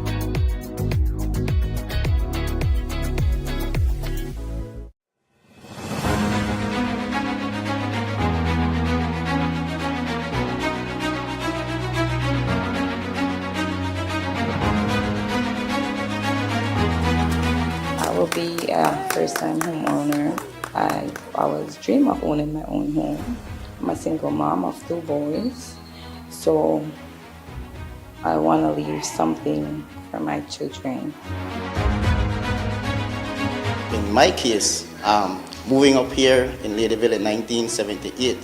Be a first-time homeowner. I always dream of owning my own home. I'm a single mom of 2 boys, so I want to leave something for my children. In my case, moving up here in Ladyville in 1978,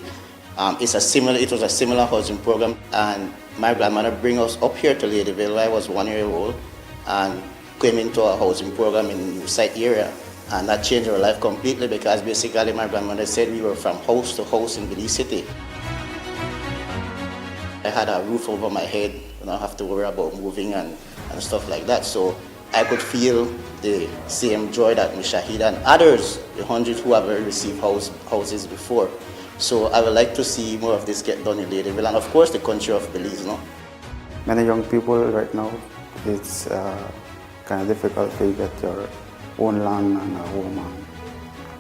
it was a similar housing program, and my grandmother bring us up here to Ladyville. I was 1 year old, and came into a housing program in the site area, and that changed our life completely because basically my grandmother said we were from house to house in Breddah City. I had a roof over my head, I don't have to worry about moving and stuff like that, so I could feel the same joy that Shahid and others, the hundreds who have already received houses before. So I would like to see more of this get done in Ladyville, and of course the country of Belize. No? Many young people right now, it's kind of difficult to get your own land and a home.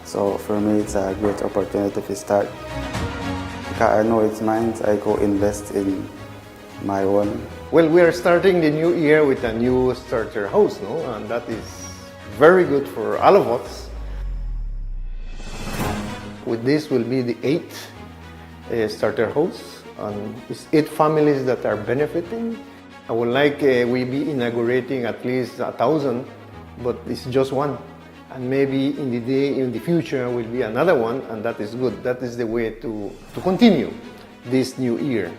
So for me, it's a great opportunity to start. Because I know it's mine, I go invest in my own. Well, we are starting the new year with a new starter house, no? And that is very good for all of us. With this will be the 8th starter house, and it's 8 families that are benefiting. I would like we be inaugurating at least 1,000, but it's just one. And maybe in the future will be another one, and that is good. That is the way to continue this new year.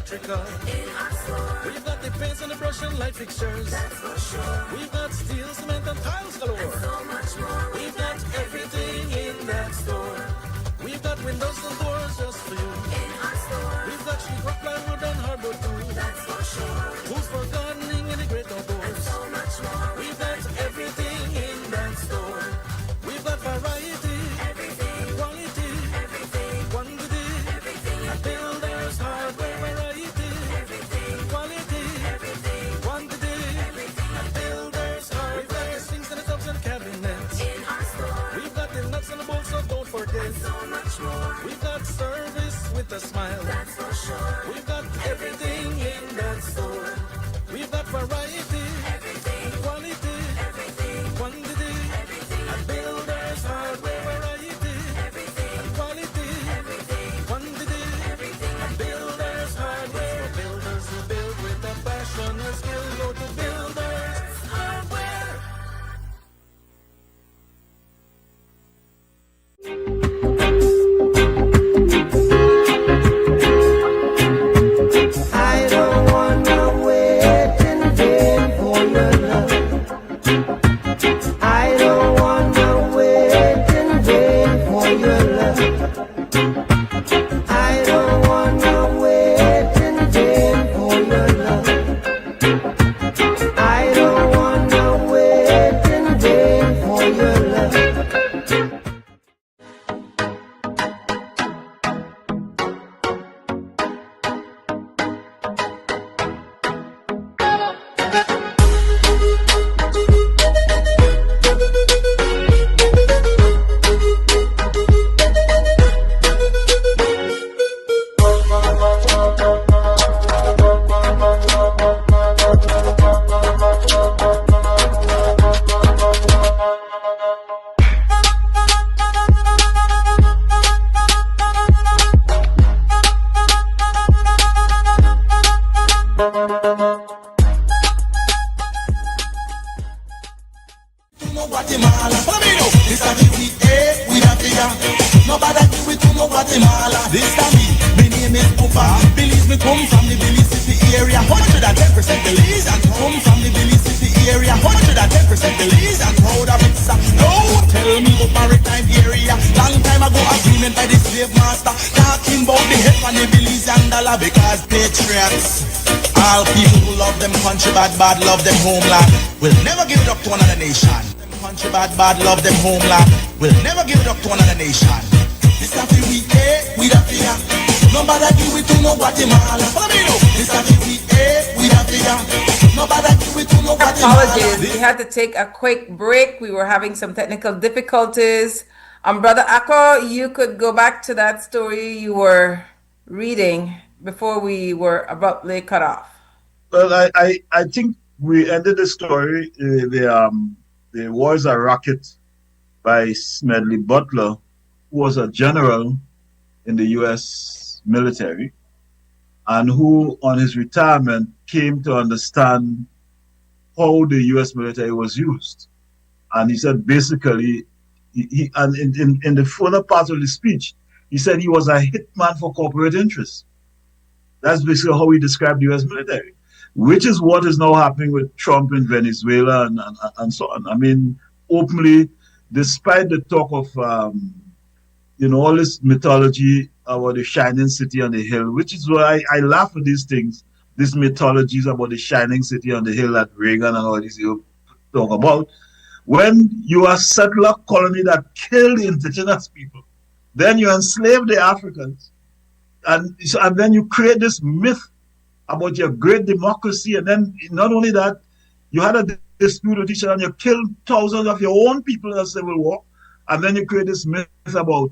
electrical. We've got the paints and the brush and light fixtures. We've got steel, cement and tiles galore. We've got everything in that store. We've got windows and doors just for you. We've got sheetrock, plywood and hardwood too. Tools for gardening in the great outdoors. We've got everything in that store. We've got variety, quality, quantity, and builders hardware variety, quality, quantity, and builders hardware. We've got the sinks and the tubs and cabinets. We've got the nuts and the bolts, so don't forget. We've got service with a smile. We've got everything in that store. We've got variety, quality, quantity, and builders hardware variety, and quality, quantity, and builders hardware. For builders who build with a passion and skill, go to builders hardware. I don't wanna wait in vain for your love. I don't wanna wait in vain for your love. I don't wanna wait in vain for your love. I don't wanna wait in vain for your love. Guatemala, Famino, this a GTA, we have ya. Nobody do it to no Guatemala. This a me, my name is Pupa. Belize me come from the Billy City area. 110% Belize and come from the Billy City area. 110% Belize and proud of it. No, tell me what maritime area. Long time ago agreement by the slave master. Talking about the head on the Belize and dollar because patriots. All people who love them country bad, love them homeland. Will never give it up to another nation. Country bad, love them homeland. Will never give it up to another nation. This a we we da fear. Nobody do it to no Guatemala. This a we da fear. Nobody do it to no Guatemala. Apologies, we had to take a quick break. We were having some technical difficulties. Brother Akko, you could go back to that story you were reading before we were abruptly cut off. Well, I think we ended the story. There was a rocket by Smedley Butler, who was a general in the U.S. military, and who, on his retirement, came to understand how the U.S. military was used. And he said, basically, and in the further part of the speech, he said he was a hitman for corporate interests. That's basically how he described the U.S. military, which is what is now happening with Trump in Venezuela and so on. I mean, openly, despite the talk of, all this mythology about the shining city on the hill, which is why I laugh at these things, these mythologies about the shining city on the hill that Reagan and all these you talk about. When you are a settler colony that killed the indigenous people, then you enslave the Africans, and then you create this myth about your great democracy, and then not only that, you had a dispute with each other and you killed thousands of your own people in a civil war, and then you create this myth about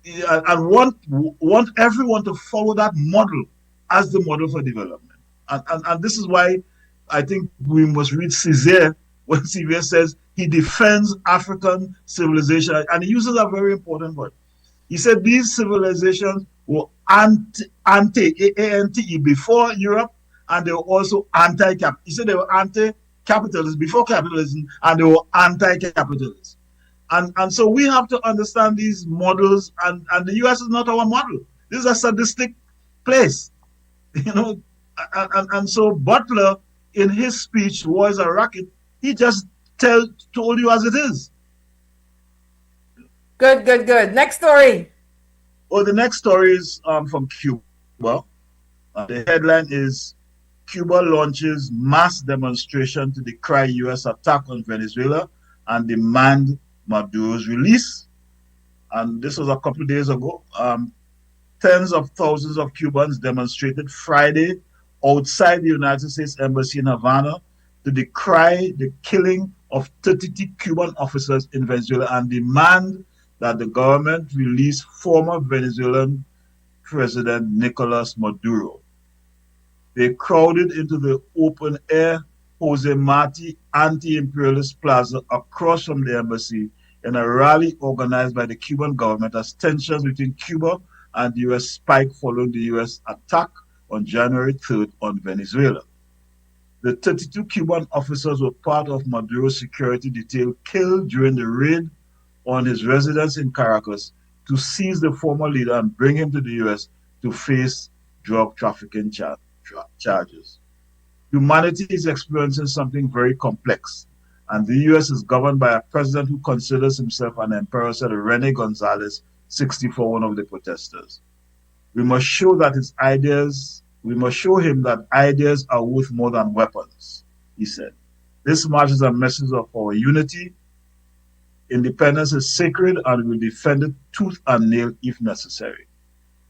and want everyone to follow that model as the model for development. And this is why I think we must read Césaire when Césaire says he defends African civilization, and he uses a very important word. He said these civilizations were anti before Europe, and they were also anti-capitalist. He said they were anti-capitalist before capitalism, and they were anti-capitalist. And so we have to understand these models, and the US is not our model. This is a sadistic place. You know, and so Butler, in his speech, War is a Racket, he just told you as it is. Good, good, good. Next story. Oh, the next story is from Cuba. The headline is Cuba launches mass demonstration to decry U.S. attack on Venezuela and demand Maduro's release. And this was a couple of days ago. Tens of thousands of Cubans demonstrated Friday outside the United States Embassy in Havana to decry the killing of 32 Cuban officers in Venezuela and demand that the government release former Venezuelan President Nicolas Maduro. They crowded into the open-air Rosemari anti-imperialist plaza across from the embassy in a rally organized by the Cuban government as tensions between Cuba and the U.S. spiked following the U.S. attack on January 3rd on Venezuela. The 32 Cuban officers were part of Maduro's security detail killed during the raid on his residence in Caracas to seize the former leader and bring him to the U.S. to face drug trafficking charges. Humanity is experiencing something very complex, and the U.S. is governed by a president who considers himself an emperor, said Rene Gonzalez, 64, one of the protesters. We must show him that ideas are worth more than weapons, he said. This march is a message of our unity. Independence is sacred and we will defend it tooth and nail if necessary.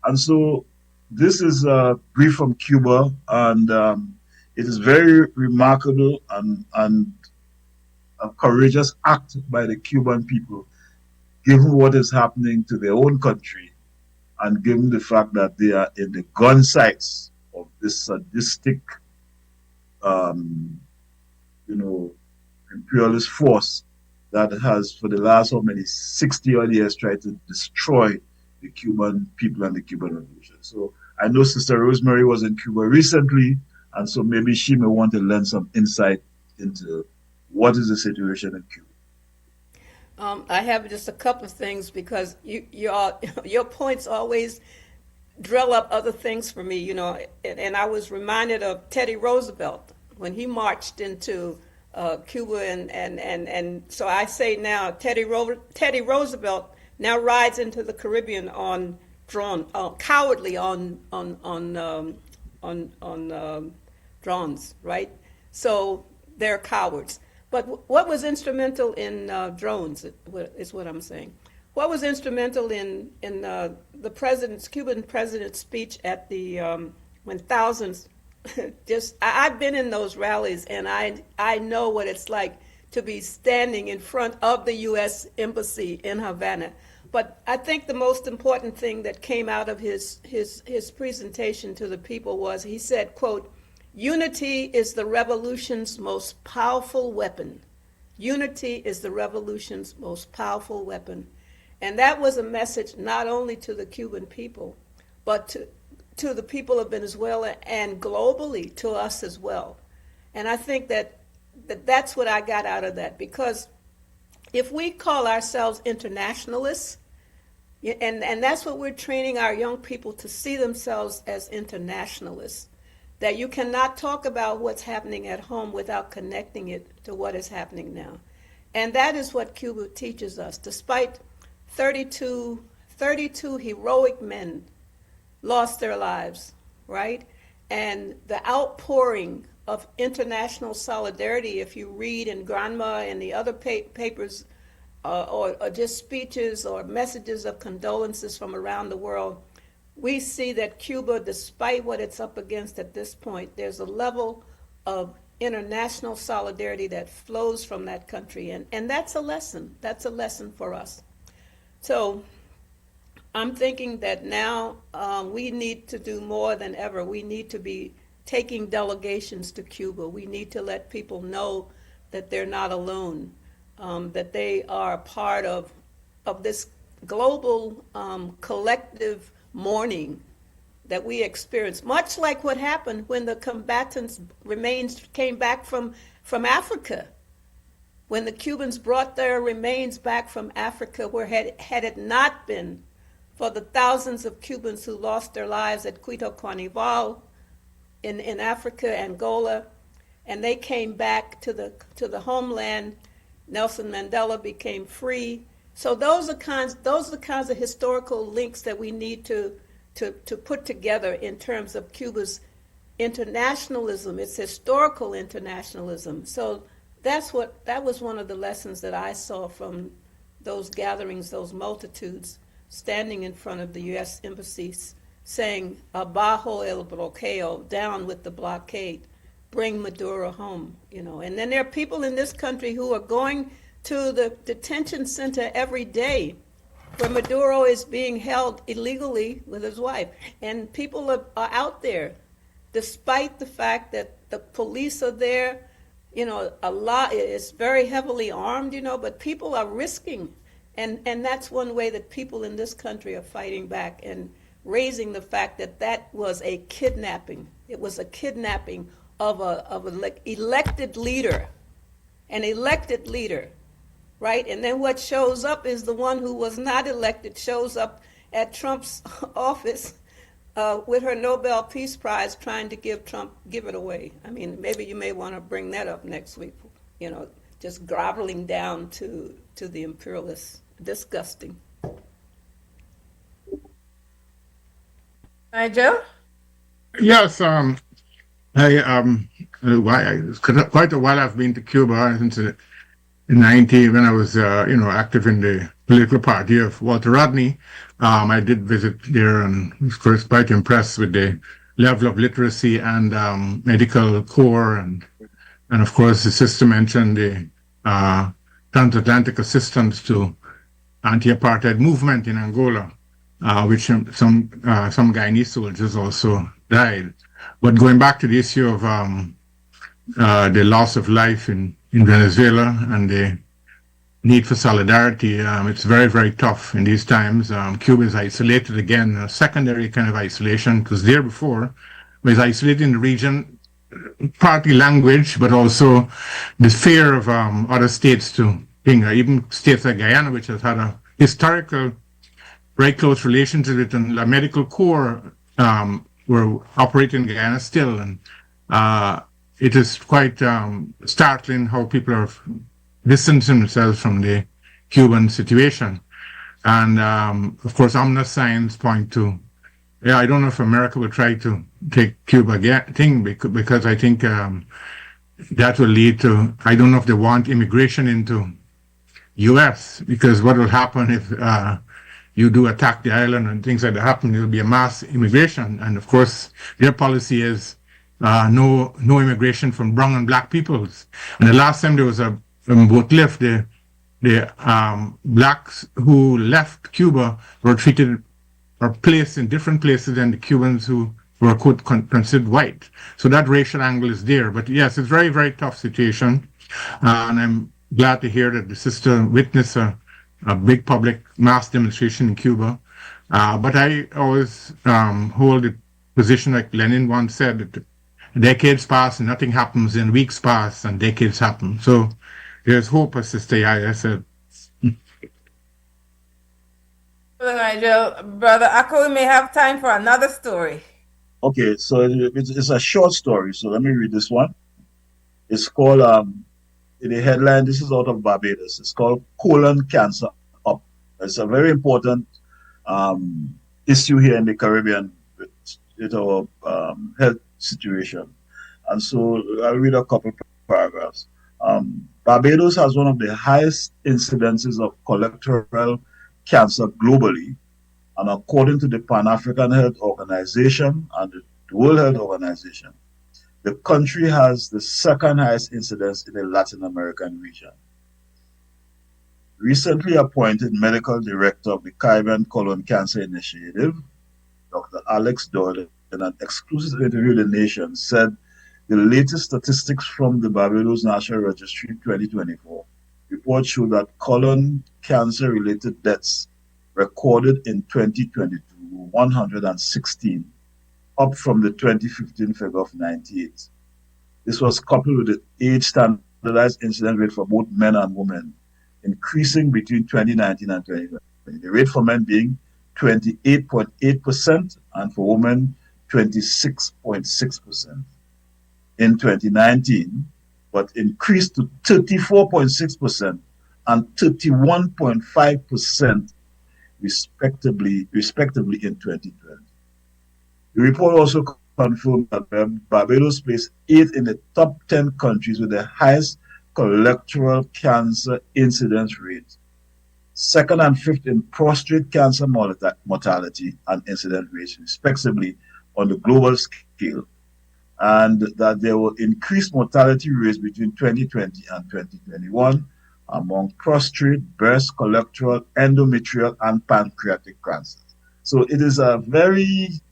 And so this is a brief from Cuba, and it is very remarkable and a courageous act by the Cuban people, given what is happening to their own country and given the fact that they are in the gun sights of this sadistic, imperialist force that has, for the last 60 odd years, tried to destroy the Cuban people and the Cuban revolution. So I know Sister Rosemari was in Cuba recently, and so maybe she may want to lend some insight into what is the situation in Cuba. I have just a couple of things because your points always drill up other things for me, and I was reminded of Teddy Roosevelt when he marched into Cuba, and so I say now Teddy Roosevelt now rides into the Caribbean on cowardly on drones, right? So they're cowards. But what was instrumental in drones is what I'm saying. What was instrumental in the Cuban president's speech at the when thousands I've been in those rallies, and I know what it's like to be standing in front of the U.S. Embassy in Havana. But I think the most important thing that came out of his presentation to the people was he said, quote, "Unity is the revolution's most powerful weapon. Unity is the revolution's most powerful weapon." And that was a message not only to the Cuban people, but to the people of Venezuela and globally to us as well. And I think that's what I got out of that, because if we call ourselves internationalists, and that's what we're training our young people to see themselves as internationalists, that you cannot talk about what's happening at home without connecting it to what is happening now. And that is what Cuba teaches us. Despite 32 heroic men lost their lives, right? And the outpouring of international solidarity, if you read in Granma and the other papers, or just speeches or messages of condolences from around the world, we see that Cuba, despite what it's up against at this point, there's a level of international solidarity that flows from that country. And that's a lesson. That's a lesson for us. So I'm thinking that now we need to do more than ever. We need to be taking delegations to Cuba. We need to let people know that they're not alone, that they are part of this global collective mourning that we experience, much like what happened when the combatants' remains came back from Africa. When the Cubans brought their remains back from Africa, where had it not been for the thousands of Cubans who lost their lives at Quito Carnival, in Africa, Angola, and they came back to the homeland. Nelson Mandela became free. So those are the kinds of historical links that we need to put together in terms of Cuba's internationalism, its historical internationalism. So that was one of the lessons that I saw from those gatherings, those multitudes standing in front of the U.S. embassies saying, abajo el bloqueo, down with the blockade, bring Maduro home, And then there are people in this country who are going to the detention center every day where Maduro is being held illegally with his wife. And people are out there, despite the fact that the police are there, a lot is very heavily armed, but people are risking. And that's one way that people in this country are fighting back and raising the fact that that was a kidnapping. It was a kidnapping of an elected leader, right? And then what shows up is the one who was not elected shows up at Trump's office with her Nobel Peace Prize trying to give it away. I mean, maybe you may want to bring that up next week, just groveling down to the imperialists. Disgusting. Nigel? Yes, it's quite a while I've been to Cuba since the 90s when I was, active in the political party of Walter Rodney. I did visit there and was quite impressed with the level of literacy and medical corps and of course the sister mentioned the transatlantic assistance to anti-apartheid movement in Angola, which some Guyanese soldiers also died. But going back to the issue of the loss of life in Venezuela and the need for solidarity, it's very, very tough in these times. Cuba is isolated again, a secondary kind of isolation. It was there before, but it's isolated in the region, partly language, but also the fear of other states to even states like Guyana, which has had a historical, very close relationship with the medical corps, were operating in Guyana still. And it is quite startling how people are distancing themselves from the Cuban situation. And of course, ominous signs point to, I don't know if America will try to take Cuba again, because I think that will lead to, I don't know if they want immigration into U.S., because what will happen if you do attack the island and things like that happen, there will be a mass immigration. And of course, their policy is no immigration from brown and black peoples. And the last time there was a boat lift, the blacks who left Cuba were treated or placed in different places than the Cubans who were considered white. So that racial angle is there. But yes, it's a very, very tough situation. And I'm glad to hear that the sister witnessed a big public mass demonstration in Cuba. But I always hold the position like Lenin once said, that decades pass and nothing happens, and weeks pass and decades happen. So there's hope, as Sister YaYa said. Brother Nigel, Brother Akko, we may have time for another story. Okay, so it's a short story, so let me read this one. It's called, in the headline, this is out of Barbados. It's called Colon Cancer Up. It's a very important issue here in the Caribbean with our health situation. And so I'll read a couple paragraphs. Barbados has one of the highest incidences of colorectal cancer globally. And according to the Pan-African Health Organization and the World Health Organization, the country has the second highest incidence in the Latin American region. Recently appointed medical director of the Caribbean Colon Cancer Initiative, Dr. Alex Doyle, in an exclusive interview with The Nation, said the latest statistics from the Barbados National Registry 2024 report show that colon cancer-related deaths recorded in 2022 were 116, up from the 2015 figure of 98. This was coupled with the age standardized incidence rate for both men and women, increasing between 2019 and 2020. The rate for men being 28.8% and for women 26.6% in 2019, but increased to 34.6% and 31.5% respectively in 2020. The report also confirmed that Barbados placed 8th in the top 10 countries with the highest colorectal cancer incidence rate, 2nd and 5th in prostate cancer mortality and incidence rates, respectively, on the global scale, and that there were increased mortality rates between 2020 and 2021 among prostate, breast, colorectal, endometrial, and pancreatic cancers. So it is a very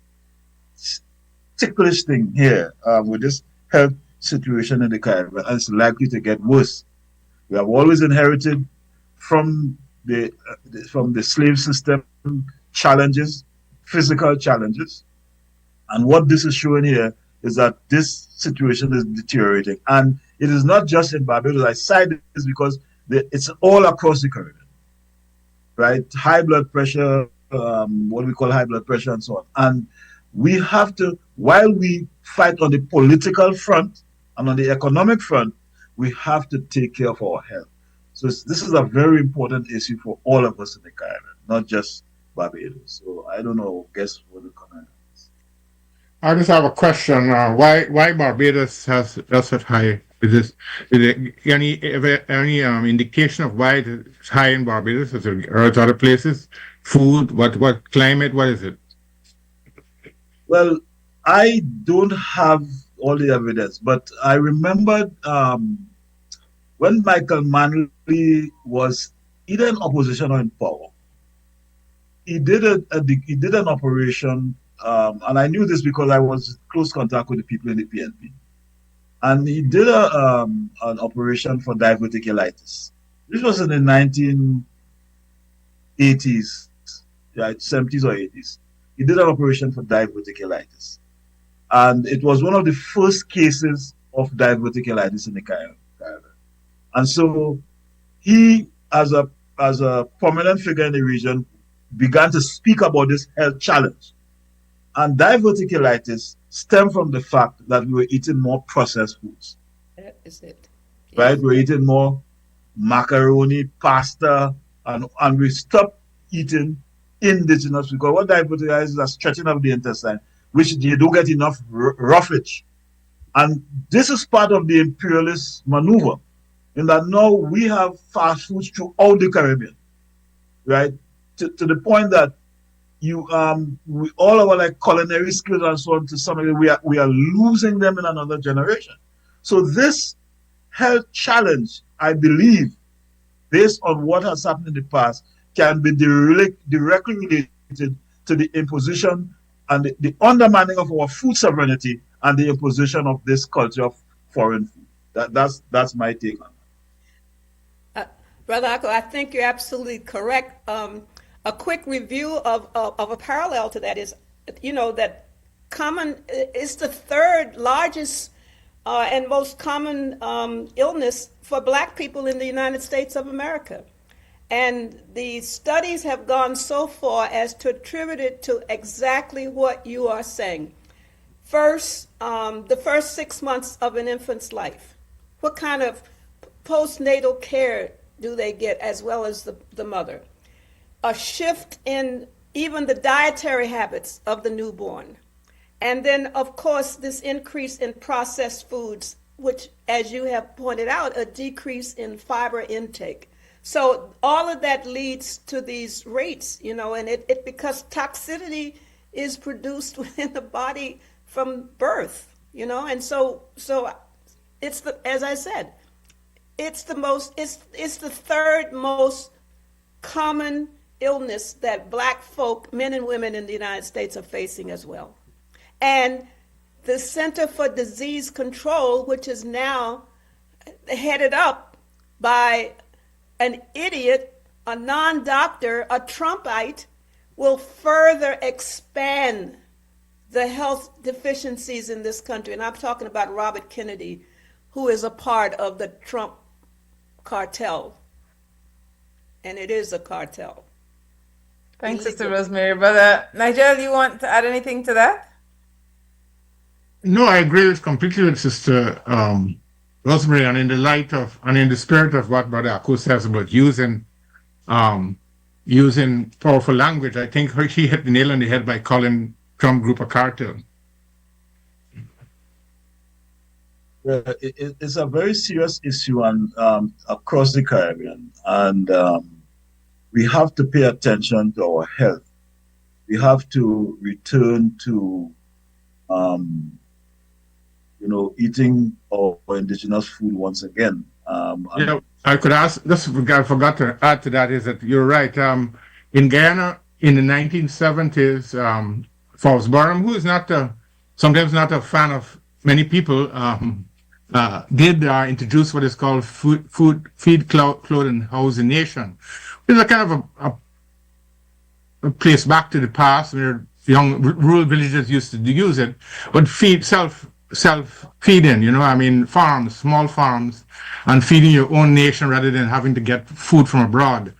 ticklish thing here with this health situation in the Caribbean, and it's likely to get worse. We have always inherited from the slave system challenges, physical challenges, and what this is showing here is that this situation is deteriorating, and it is not just in Barbados. I cite this because it's all across the Caribbean, right? High blood pressure, what we call high blood pressure, and so on. And we have to, while we fight on the political front and on the economic front, we have to take care of our health. So this is a very important issue for all of us in the Caribbean, not just Barbados. So I don't know, guess what the comment is. I just have a question. Why Barbados has such high? Is there any indication of why it's high in Barbados or other places? Food? What climate? What is it? Well, I don't have all the evidence, but I remember when Michael Manley was either in opposition or in power, he did an operation, and I knew this because I was in close contact with the people in the PNP. And he did an operation for diverticulitis. This was in the 1980s, right, 70s or 80s. He did an operation for diverticulitis. And it was one of the first cases of diverticulitis in the Caribbean. And so he, as a prominent figure in the region, began to speak about this health challenge. And diverticulitis stemmed from the fact that we were eating more processed foods. That is it. Right? We're eating more macaroni, pasta, and we stopped eating indigenous, because what diverticulitis is a stretching of the intestine, which you don't get enough roughage. And this is part of the imperialist maneuver, in that now we have fast foods throughout the Caribbean, right? To the point that we all our like culinary skills and so on, to some degree, we are losing them in another generation. So this health challenge, I believe, based on what has happened in the past, can be directly related to the imposition and the undermining of our food sovereignty and the imposition of this culture of foreign food. That's my take on it. Brother Akko, I think you're absolutely correct. A quick review of a parallel to that is, that common is the third largest and most common illness for Black people in the United States of America. And the studies have gone so far as to attribute it to exactly what you are saying. First, the first 6 months of an infant's life. What kind of postnatal care do they get, as well as the mother? A shift in even the dietary habits of the newborn. And then, of course, this increase in processed foods, which, as you have pointed out, a decrease in fiber intake. So all of that leads to these rates, and it because toxicity is produced within the body from birth, and so it's as I said, it's the third most common illness that Black folk, men and women in the United States, are facing as well. And the Center for Disease Control, which is now headed up by an idiot, a non-doctor, a Trumpite, will further expand the health deficiencies in this country. And I'm talking about Robert Kennedy, who is a part of the Trump cartel. And it is a cartel. Thanks, Sister Rosemary. Brother Nigel, you want to add anything to that? No, I agree with completely with Sister Rosemary, and in the light of and in the spirit of what Brother Aku says about um, using powerful language, I think she hit the nail on the head by calling Trump Group a cartel. It's a very serious issue and across the Caribbean, and we have to pay attention to our health. We have to return to, eating our indigenous food once again. I could ask. Just I forgot to add to that is that you're right. In Guyana in the 1970s, Forbes Barham, who is sometimes not a fan of many people, did introduce what is called feed, clothing, housing nation. It's a kind of a place back to the past where young rural villages used to use it, but self-feeding, farms, small farms, and feeding your own nation rather than having to get food from abroad.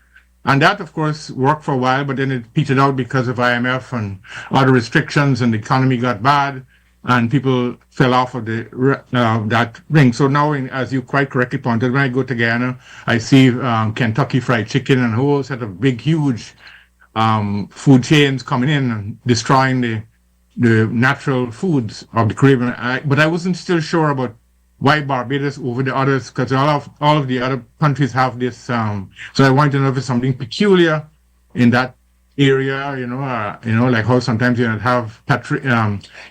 And that, of course, worked for a while, but then it petered out because of IMF and other restrictions, and the economy got bad, and people fell off of that ring. So now, as you quite correctly pointed, when I go to Guyana, I see Kentucky Fried Chicken and a whole set of big, huge food chains coming in and destroying the natural foods of the Caribbean. But I wasn't still sure about why Barbados over the others, because all of the other countries have this. So I wanted to know if it's something peculiar in that area. Like how sometimes you have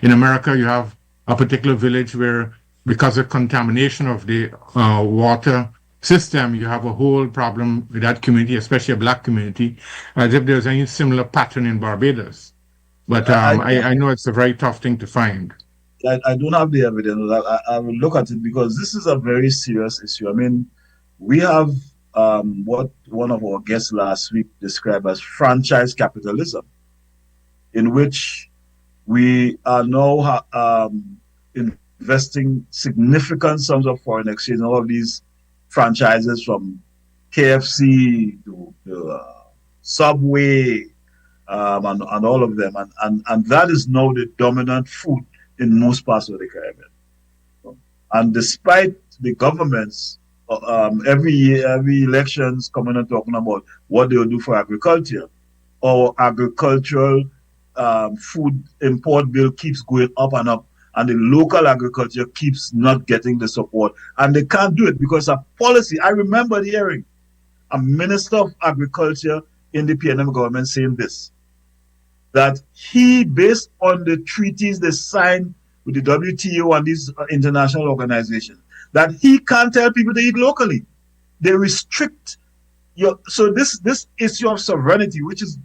in America you have a particular village where, because of contamination of the water system, you have a whole problem with that community, especially a black community, as if there's any similar pattern in Barbados. But I know it's a very tough thing to find. I don't have the evidence. I will look at it because this is a very serious issue. I mean, we have what one of our guests last week described as franchise capitalism, in which we are now investing significant sums of foreign exchange in all of these franchises, from KFC to Subway, and all of them, and that is now the dominant food in most parts of the Caribbean. And despite the governments every year, every elections coming and talking about what they will do for agriculture, our agricultural food import bill keeps going up and up, and the local agriculture keeps not getting the support, and they can't do it because of policy. I remember hearing a minister of agriculture in the PNM government saying this, that he, based on the treaties they signed with the WTO and these international organizations, that he can't tell people to eat locally. They restrict so this issue of sovereignty, which is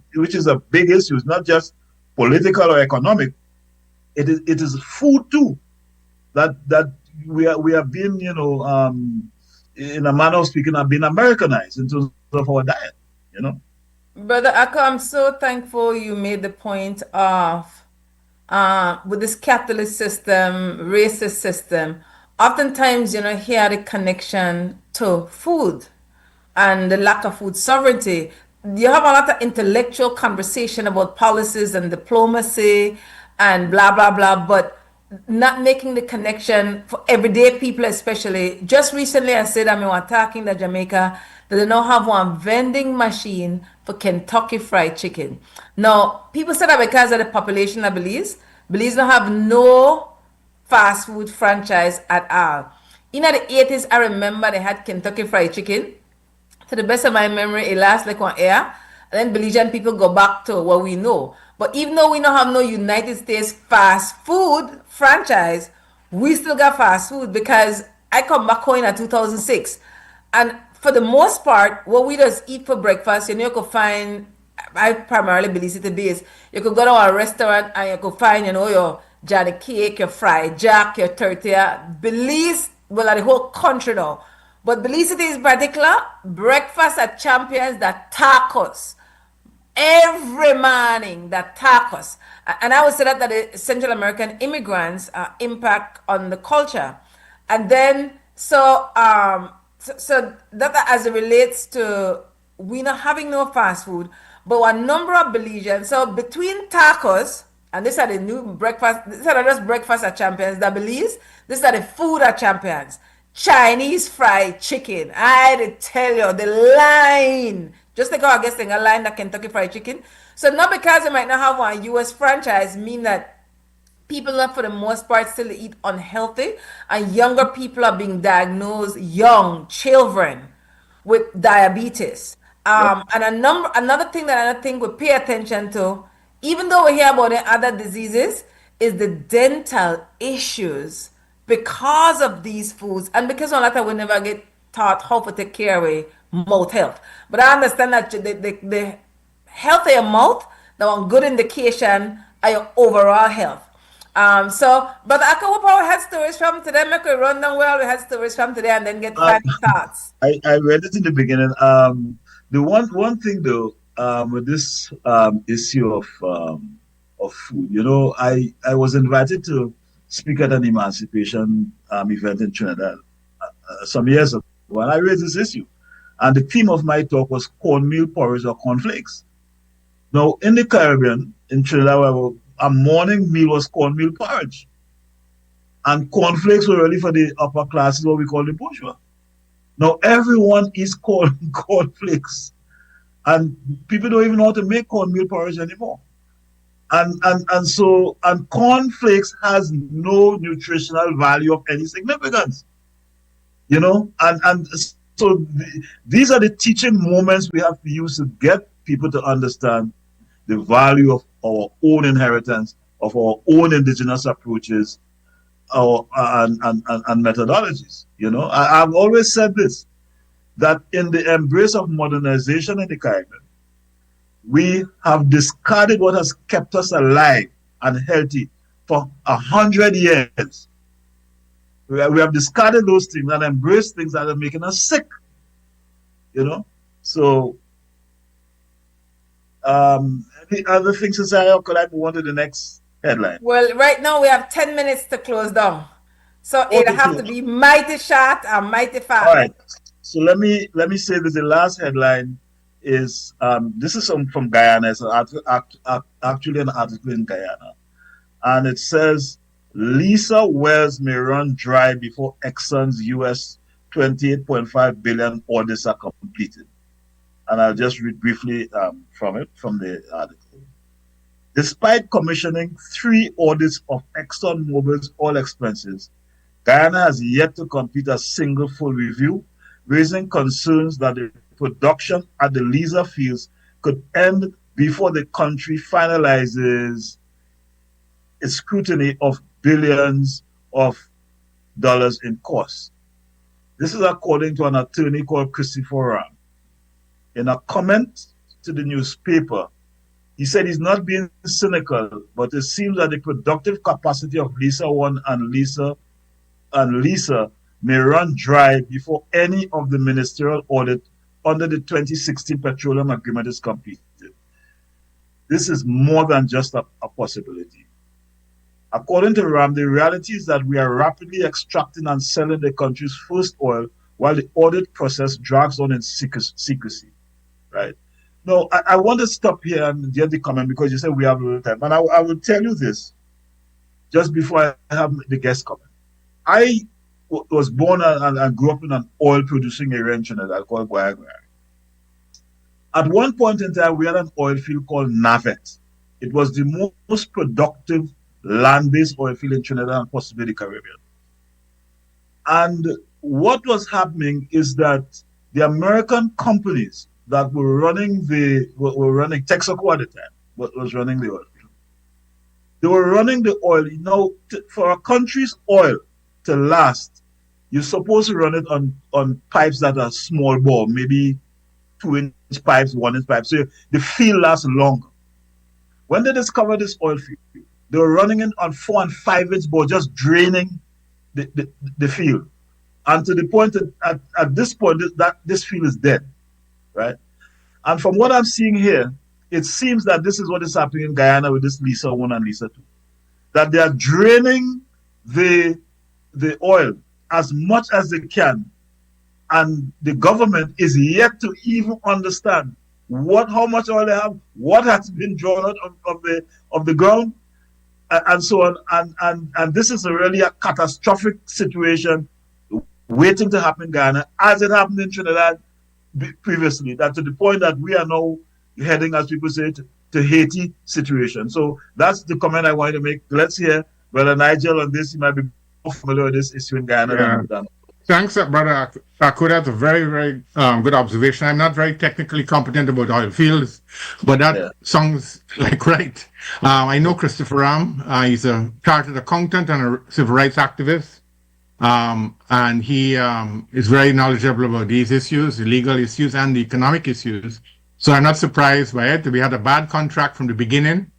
a big issue, it's not just political or economic. It is food too. That we are being, in a manner of speaking, are being Americanized in terms of our diet, Brother Ako, I'm so thankful you made the point of with this capitalist system, racist system, oftentimes, here the connection to food and the lack of food sovereignty. You have a lot of intellectual conversation about policies and diplomacy and blah, blah, blah, but not making the connection for everyday people, especially. Just recently, I said, I'm talking to Jamaica, that they now have one vending machine for Kentucky Fried Chicken. Now, people say that because of the population of Belize don't have no fast food franchise at all. In the 80s, I remember they had Kentucky Fried Chicken. To the best of my memory, it lasts like 1 year. And then Belizean people go back to what we know. But even though we don't have no United States fast food franchise, we still got fast food, because I come back home in 2006. And for the most part, what we just eat for breakfast, you could find, I primarily Belize City based, you could go to a restaurant and you could find, your Johnny cake, your fried jack, your tortilla. Belize, well, the whole country now. But Belize City in particular, breakfast at Champions, that tacos. Every morning, that tacos. And I would say that the Central American immigrants impact on the culture. And then, so that as it relates to we not having no fast food, but a number of Belizeans, so between tacos And these are the new breakfast. These are not just breakfast at champions, that believes. These are the food at champions. Chinese fried chicken. I tell you, the line. Just like how I guess a line that Kentucky Fried Chicken. So not because they might not have one US franchise mean that people are for the most part still eat unhealthy, and younger people are being diagnosed, young children, with diabetes. And another thing that I think we pay attention to, even though we hear about the other diseases, is the dental issues because of these foods, and because of that we never get taught how to take care of our mouth health. But I understand that the health of your mouth, the one good indication of your overall health. But I can hope our head stories from today, make we run down well we had stories from today and then get final thoughts. I read it in the beginning. The one thing though, with this issue of food, you know, I was invited to speak at an emancipation event in Trinidad some years ago, and I raised this issue. And the theme of my talk was cornmeal porridge or cornflakes. Now, in the Caribbean, in Trinidad, a morning meal was cornmeal porridge. And cornflakes were really for the upper classes, what we call the bourgeois. Now, everyone eats cornflakes. And people don't even know how to make cornmeal porridge anymore. And cornflakes has no nutritional value of any significance. You know, so these are the teaching moments we have to use to get people to understand the value of our own inheritance, of our own indigenous approaches, and methodologies. You know, I've always said this, that in the embrace of modernization in the Caribbean, we have discarded what has kept us alive and healthy for 100 years. We have discarded those things and embraced things that are making us sick. You know, so any other things to say, or could I move on to the next headline? Well, right now we have 10 minutes to close down, so it'll have to be mighty short and mighty fast. All right. So let me say that the last headline is this is from Guyana. It's actually an article in Guyana, and it says Lisa wells may run dry before Exxon's US $28.5 billion audits are completed. And I'll just read briefly from the article. Despite commissioning 3 audits of ExxonMobil's oil expenses, Guyana has yet to complete a single full review, raising concerns that the production at the Liza fields could end before the country finalizes its scrutiny of billions of dollars in costs. This is according to an attorney called Christopher Ram. In a comment to the newspaper, he said he's not being cynical, but it seems that the productive capacity of Lisa 1 and Lisa may run dry before any of the ministerial audit under the 2016 petroleum agreement is completed. This is more than just a possibility. According to Ram, the reality is that we are rapidly extracting and selling the country's first oil while the audit process drags on in secrecy, right? No, I want to stop here and get the comment because you said we have a little time. And I will tell you this just before I have the guest comment. I was born and grew up in an oil-producing area in Trinidad called YaYa. At one point in time, we had an oil field called Navet. It was the most productive land-based oil field in Trinidad and possibly the Caribbean. And what was happening is that the American companies that were running Texaco at the time, was running the oil field. They were running the oil. You know, for a country's oil to last, you're supposed to run it on pipes that are small bore, maybe 2-inch pipes, 1-inch pipes. So the field lasts longer. When they discovered this oil field, they were running it on 4- and 5-inch bore, just draining the field. And to the point that at this point, this field is dead, right? And from what I'm seeing here, it seems that this is what is happening in Guyana with this Lisa 1 and Lisa 2. That they are draining the oil as much as they can. And the government is yet to even understand how much oil they have, what has been drawn out of the ground, and so on. And this is really a catastrophic situation waiting to happen in Ghana, as it happened in Trinidad previously, that to the point that we are now heading, as people say, to Haiti situation. So that's the comment I wanted to make. Let's hear whether Nigel on this, he might be more familiar with this issue in Ghana than. Thanks, brother Akuda. That's a very, very good observation. I'm not very technically competent about oil fields, but that sounds like right. I know Christopher Ram. He's a chartered accountant and a civil rights activist. And he is very knowledgeable about these issues, the legal issues and the economic issues. So I'm not surprised by it. We had a bad contract from the beginning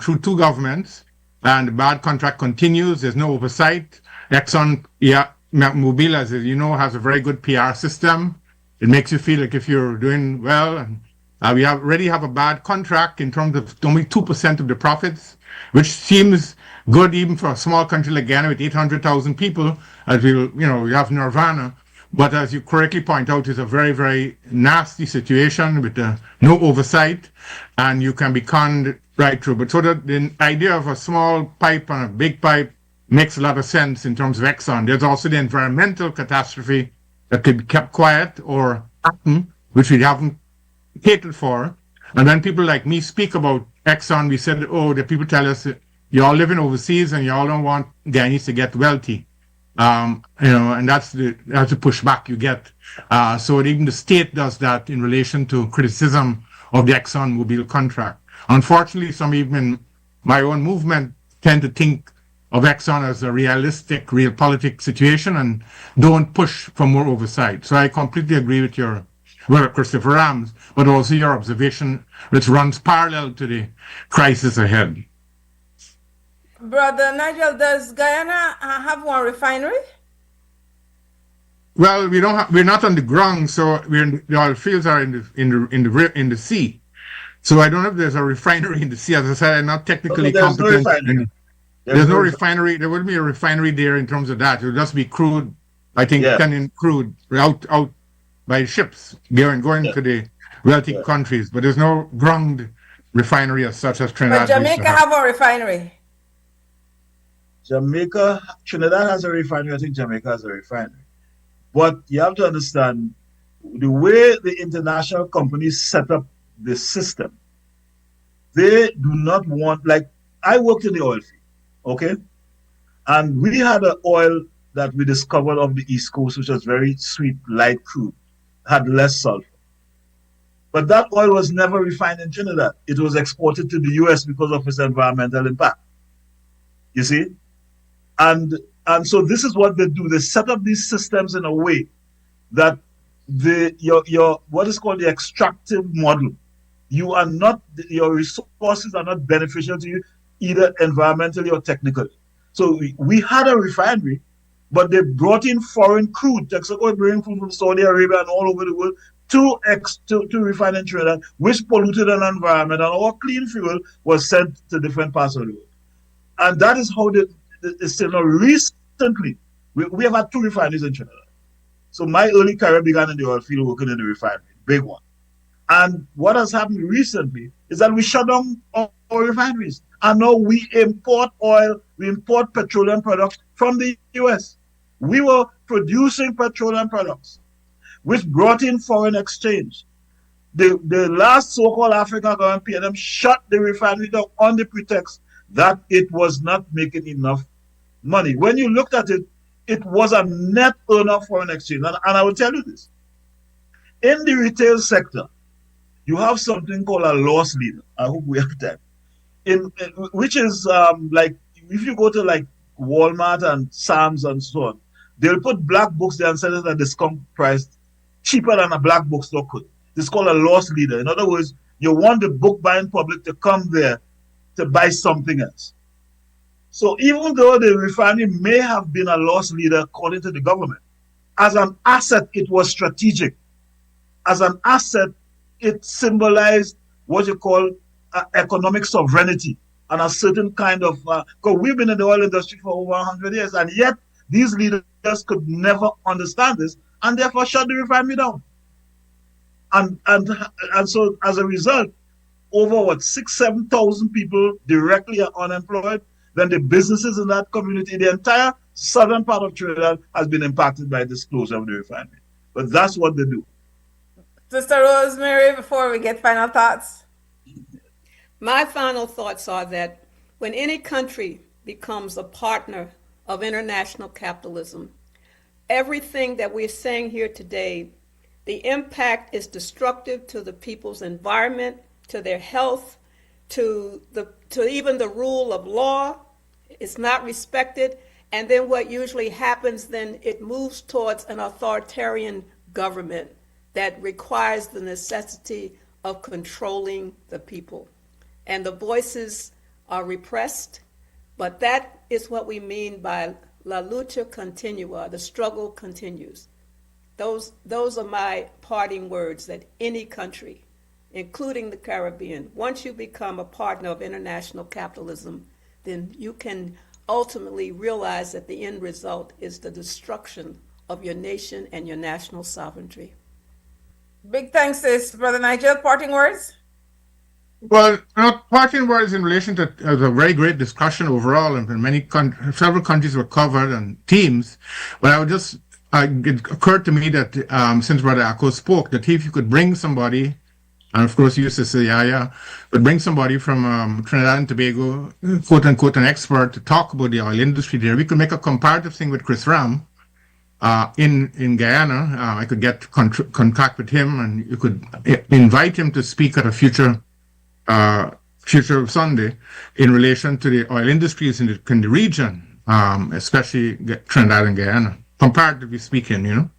through two governments, and the bad contract continues. There's no oversight. Exxon, Mobil, as you know, has a very good PR system. It makes you feel like if you're doing well. And we already have a bad contract in terms of only 2% of the profits, which seems good even for a small country like Ghana with 800,000 people, as we have Nirvana. But as you correctly point out, it's a very, very nasty situation with no oversight, and you can be conned right through. But so the idea of a small pipe and a big pipe makes a lot of sense in terms of Exxon. There's also the environmental catastrophe that could be kept quiet or happen, which we haven't catered for. And when people like me speak about Exxon, we said, the people tell us, y'all living overseas and y'all don't want Ghanaians to get wealthy. And that's the pushback you get. So even the state does that in relation to criticism of the Exxon Mobil contract. Unfortunately, some even in my own movement tend to think of Exxon as a realistic, realpolitik situation and don't push for more oversight. So I completely agree with Christopher Rams, but also your observation, which runs parallel to the crisis ahead. Brother Nigel, does Guyana have one refinery? Well, we're not on the ground, so the oil fields are in the sea. So I don't know if there's a refinery in the sea. As I said, I'm not technically competent. There's no refinery. There will be a refinery there in terms of that. It will just be crude, I think, sending crude out by ships going to the wealthy countries. But there's no ground refinery as such as Trinidad. But Jamaica have a refinery. Trinidad has a refinery. I think Jamaica has a refinery. But you have to understand the way the international companies set up the system. They do not want, like, I worked in the oil field, okay? And we had an oil that we discovered off the East Coast, which was very sweet, light crude, had less sulfur. But that oil was never refined in Trinidad. It was exported to the US because of its environmental impact. You see? And so this is what they do. They set up these systems in a way that your what is called the extractive model. Your resources are not beneficial to you either environmentally or technically. So we had a refinery, but they brought in foreign crude. Texaco bringing food from Saudi Arabia and all over the world to refine in Trinidad, which polluted an environment, and our clean fuel was sent to different parts of the world. And that is how recently, we have had two refineries in Trinidad. So my early career began in the oil field working in the refinery, big one. And what has happened recently is that we shut down our refineries. And now we import oil, we import petroleum products from the US. We were producing petroleum products, which brought in foreign exchange. The last so-called African government, PNM, shut the refinery down on the pretext that it was not making enough money. When you looked at it, it was a net earner foreign exchange. And I will tell you this. In the retail sector, you have something called a loss leader. I hope we have that. Which is like, if you go to like Walmart and Sam's and so on, they'll put black books there and sell it at a discount price cheaper than a black bookstore could. It's called a loss leader. In other words, you want the book buying public to come there to buy something else. So even though the refinery may have been a loss leader according to the government, as an asset, it was strategic. As an asset, it symbolized what you call economic sovereignty and a certain kind of, because we've been in the oil industry for over 100 years, and yet these leaders could never understand this, and therefore shut the refinery down. And so as a result, over what 7,000 people directly are unemployed, then the businesses in that community, the entire southern part of Trinidad has been impacted by this closure of the refinery. But that's what they do. Sister Rosemari, before we get final thoughts. My final thoughts are that when any country becomes a partner of international capitalism, everything that we're saying here today, the impact is destructive to the people's environment, to their health, to even the rule of law. It's not respected. And then what usually happens, then it moves towards an authoritarian government that requires the necessity of controlling the people. And the voices are repressed, but that is what we mean by la lucha continua, the struggle continues. Those are my parting words, that any country, including the Caribbean, once you become a partner of international capitalism, then you can ultimately realize that the end result is the destruction of your nation and your national sovereignty. Big thanks, sis. Brother Nigel, parting words? Well, parting words in relation to a very great discussion overall, and several countries were covered and teams. But I would just, it occurred to me that since Brother Akko spoke, that if you could bring somebody, and of course you, Sister YaYa, but bring somebody from Trinidad and Tobago, quote unquote, an expert to talk about the oil industry there, we could make a comparative thing with Chris Ram. In Guyana, I could get contact with him, and you could invite him to speak at a future Sunday in relation to the oil industries in the region, especially Trinidad and Guyana, comparatively speaking,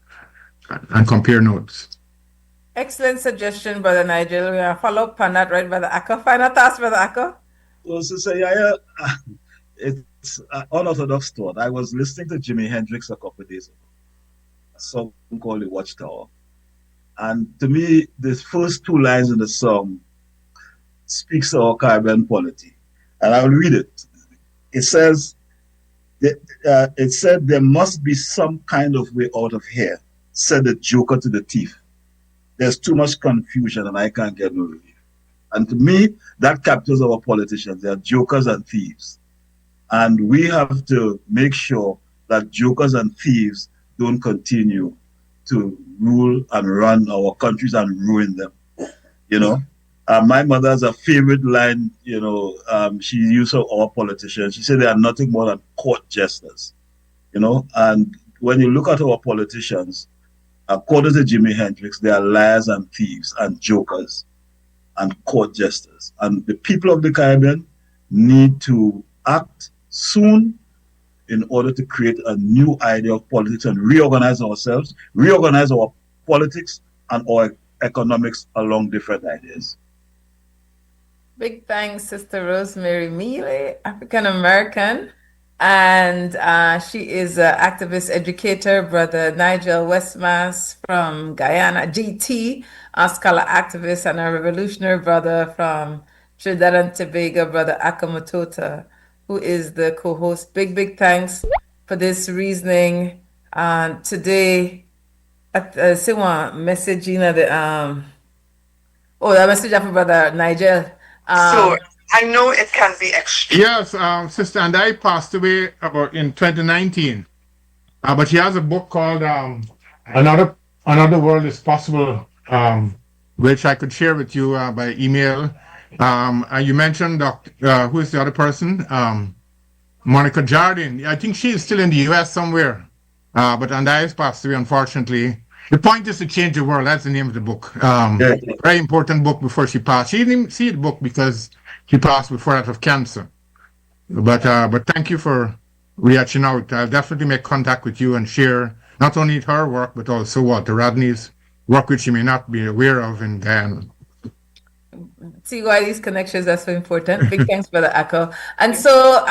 and compare notes. Excellent suggestion, Brother Nigel. We are follow up on that, right, Brother Akko? Final thoughts, Brother Akko? Well, Sister YaYa, it's an unorthodox thought. I was listening to Jimi Hendrix a couple of days ago, a song called The Watchtower. And to me, the first two lines in the song speaks to our Caribbean polity. And I will read it. It says, it said, there must be some kind of way out of here, said the joker to the thief. There's too much confusion and I can't get no relief. And to me, that captures our politicians. They are jokers and thieves. And we have to make sure that jokers and thieves don't continue to rule and run our countries and ruin them. My mother has a favorite line, she used of our politicians. She said they are nothing more than court jesters, and when you look at our politicians, according to Jimi Hendrix, they are liars and thieves and jokers and court jesters. And the people of the Caribbean need to act soon in order to create a new idea of politics and reorganize ourselves, reorganize our politics and our economics along different ideas. Big thanks, Sister Rosemari Mealy, African American, and she is an activist educator. Brother Nigel Westmaas from Guyana, GT, a scholar activist, and a revolutionary brother from Trinidad and Tobago, Brother Akko Mutota, who is the co-host. Big thanks for this reasoning. Today, I see one message, that message for Brother Nigel. So I know it can be extreme. Yes, Sister, and I passed away in 2019. But she has a book called Another World is Possible, which I could share with you by email. You mentioned who is the other person? Monica Jardine. I think she is still in the US somewhere. But Andai passed away, unfortunately. The point is to change the world. That's the name of the book. Very important book before she passed. She didn't even see the book because she passed before that of cancer. But thank you for reaching out. I'll definitely make contact with you and share not only her work, but also Walter Rodney's work, which you may not be aware of in Guyana. See why these connections are so important. Big thanks, Brother Akko. And so,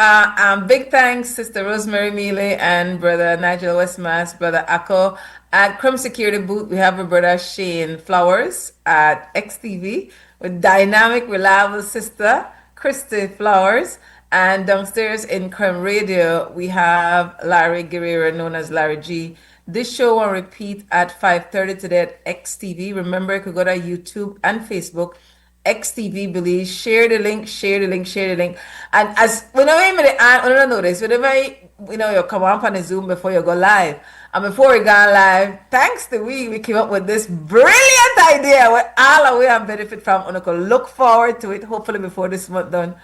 big thanks, Sister Rosemari Mealy and Brother Nigel Westmaas, Brother Akko. At Crumb Security Booth, we have a Brother Shane Flowers at XTV with dynamic, reliable Sister Christy Flowers. And downstairs in Crumb Radio, we have Larry Guerrero, known as Larry G. This show will repeat at 5:30 today at XTV. Remember, you could go to YouTube and Facebook XTV Belize. Share the link, share the link, share the link. And as whenever I notice, whenever you come up on the Zoom before you go live, and before we go live, thanks to we came up with this brilliant idea where all of we have benefit from, and we can look forward to it, hopefully before this month done.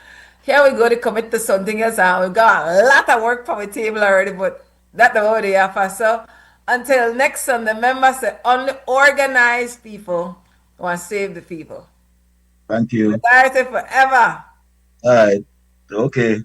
Here we go to commit to something else, and we've got a lot of work from the table already, but that's the way they are. So until next Sunday, remember, say only organized people want to save the people. Thank you. Solidarity forever. All right. Okay.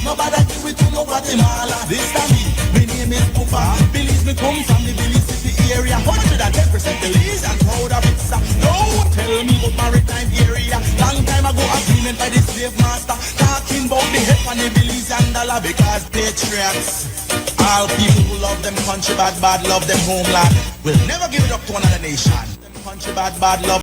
Nobody do it to no Guatemala. This time me name is Pupa. Belize me come from the Belize City area. 110% Belize and proud of it. No, tell me about maritime area. Long time ago agreement by the slave master. Talking about the head on the Belize and dollar because patriots. All people who love them country bad love them homeland. Will never give it up to another nation. Them country bad love.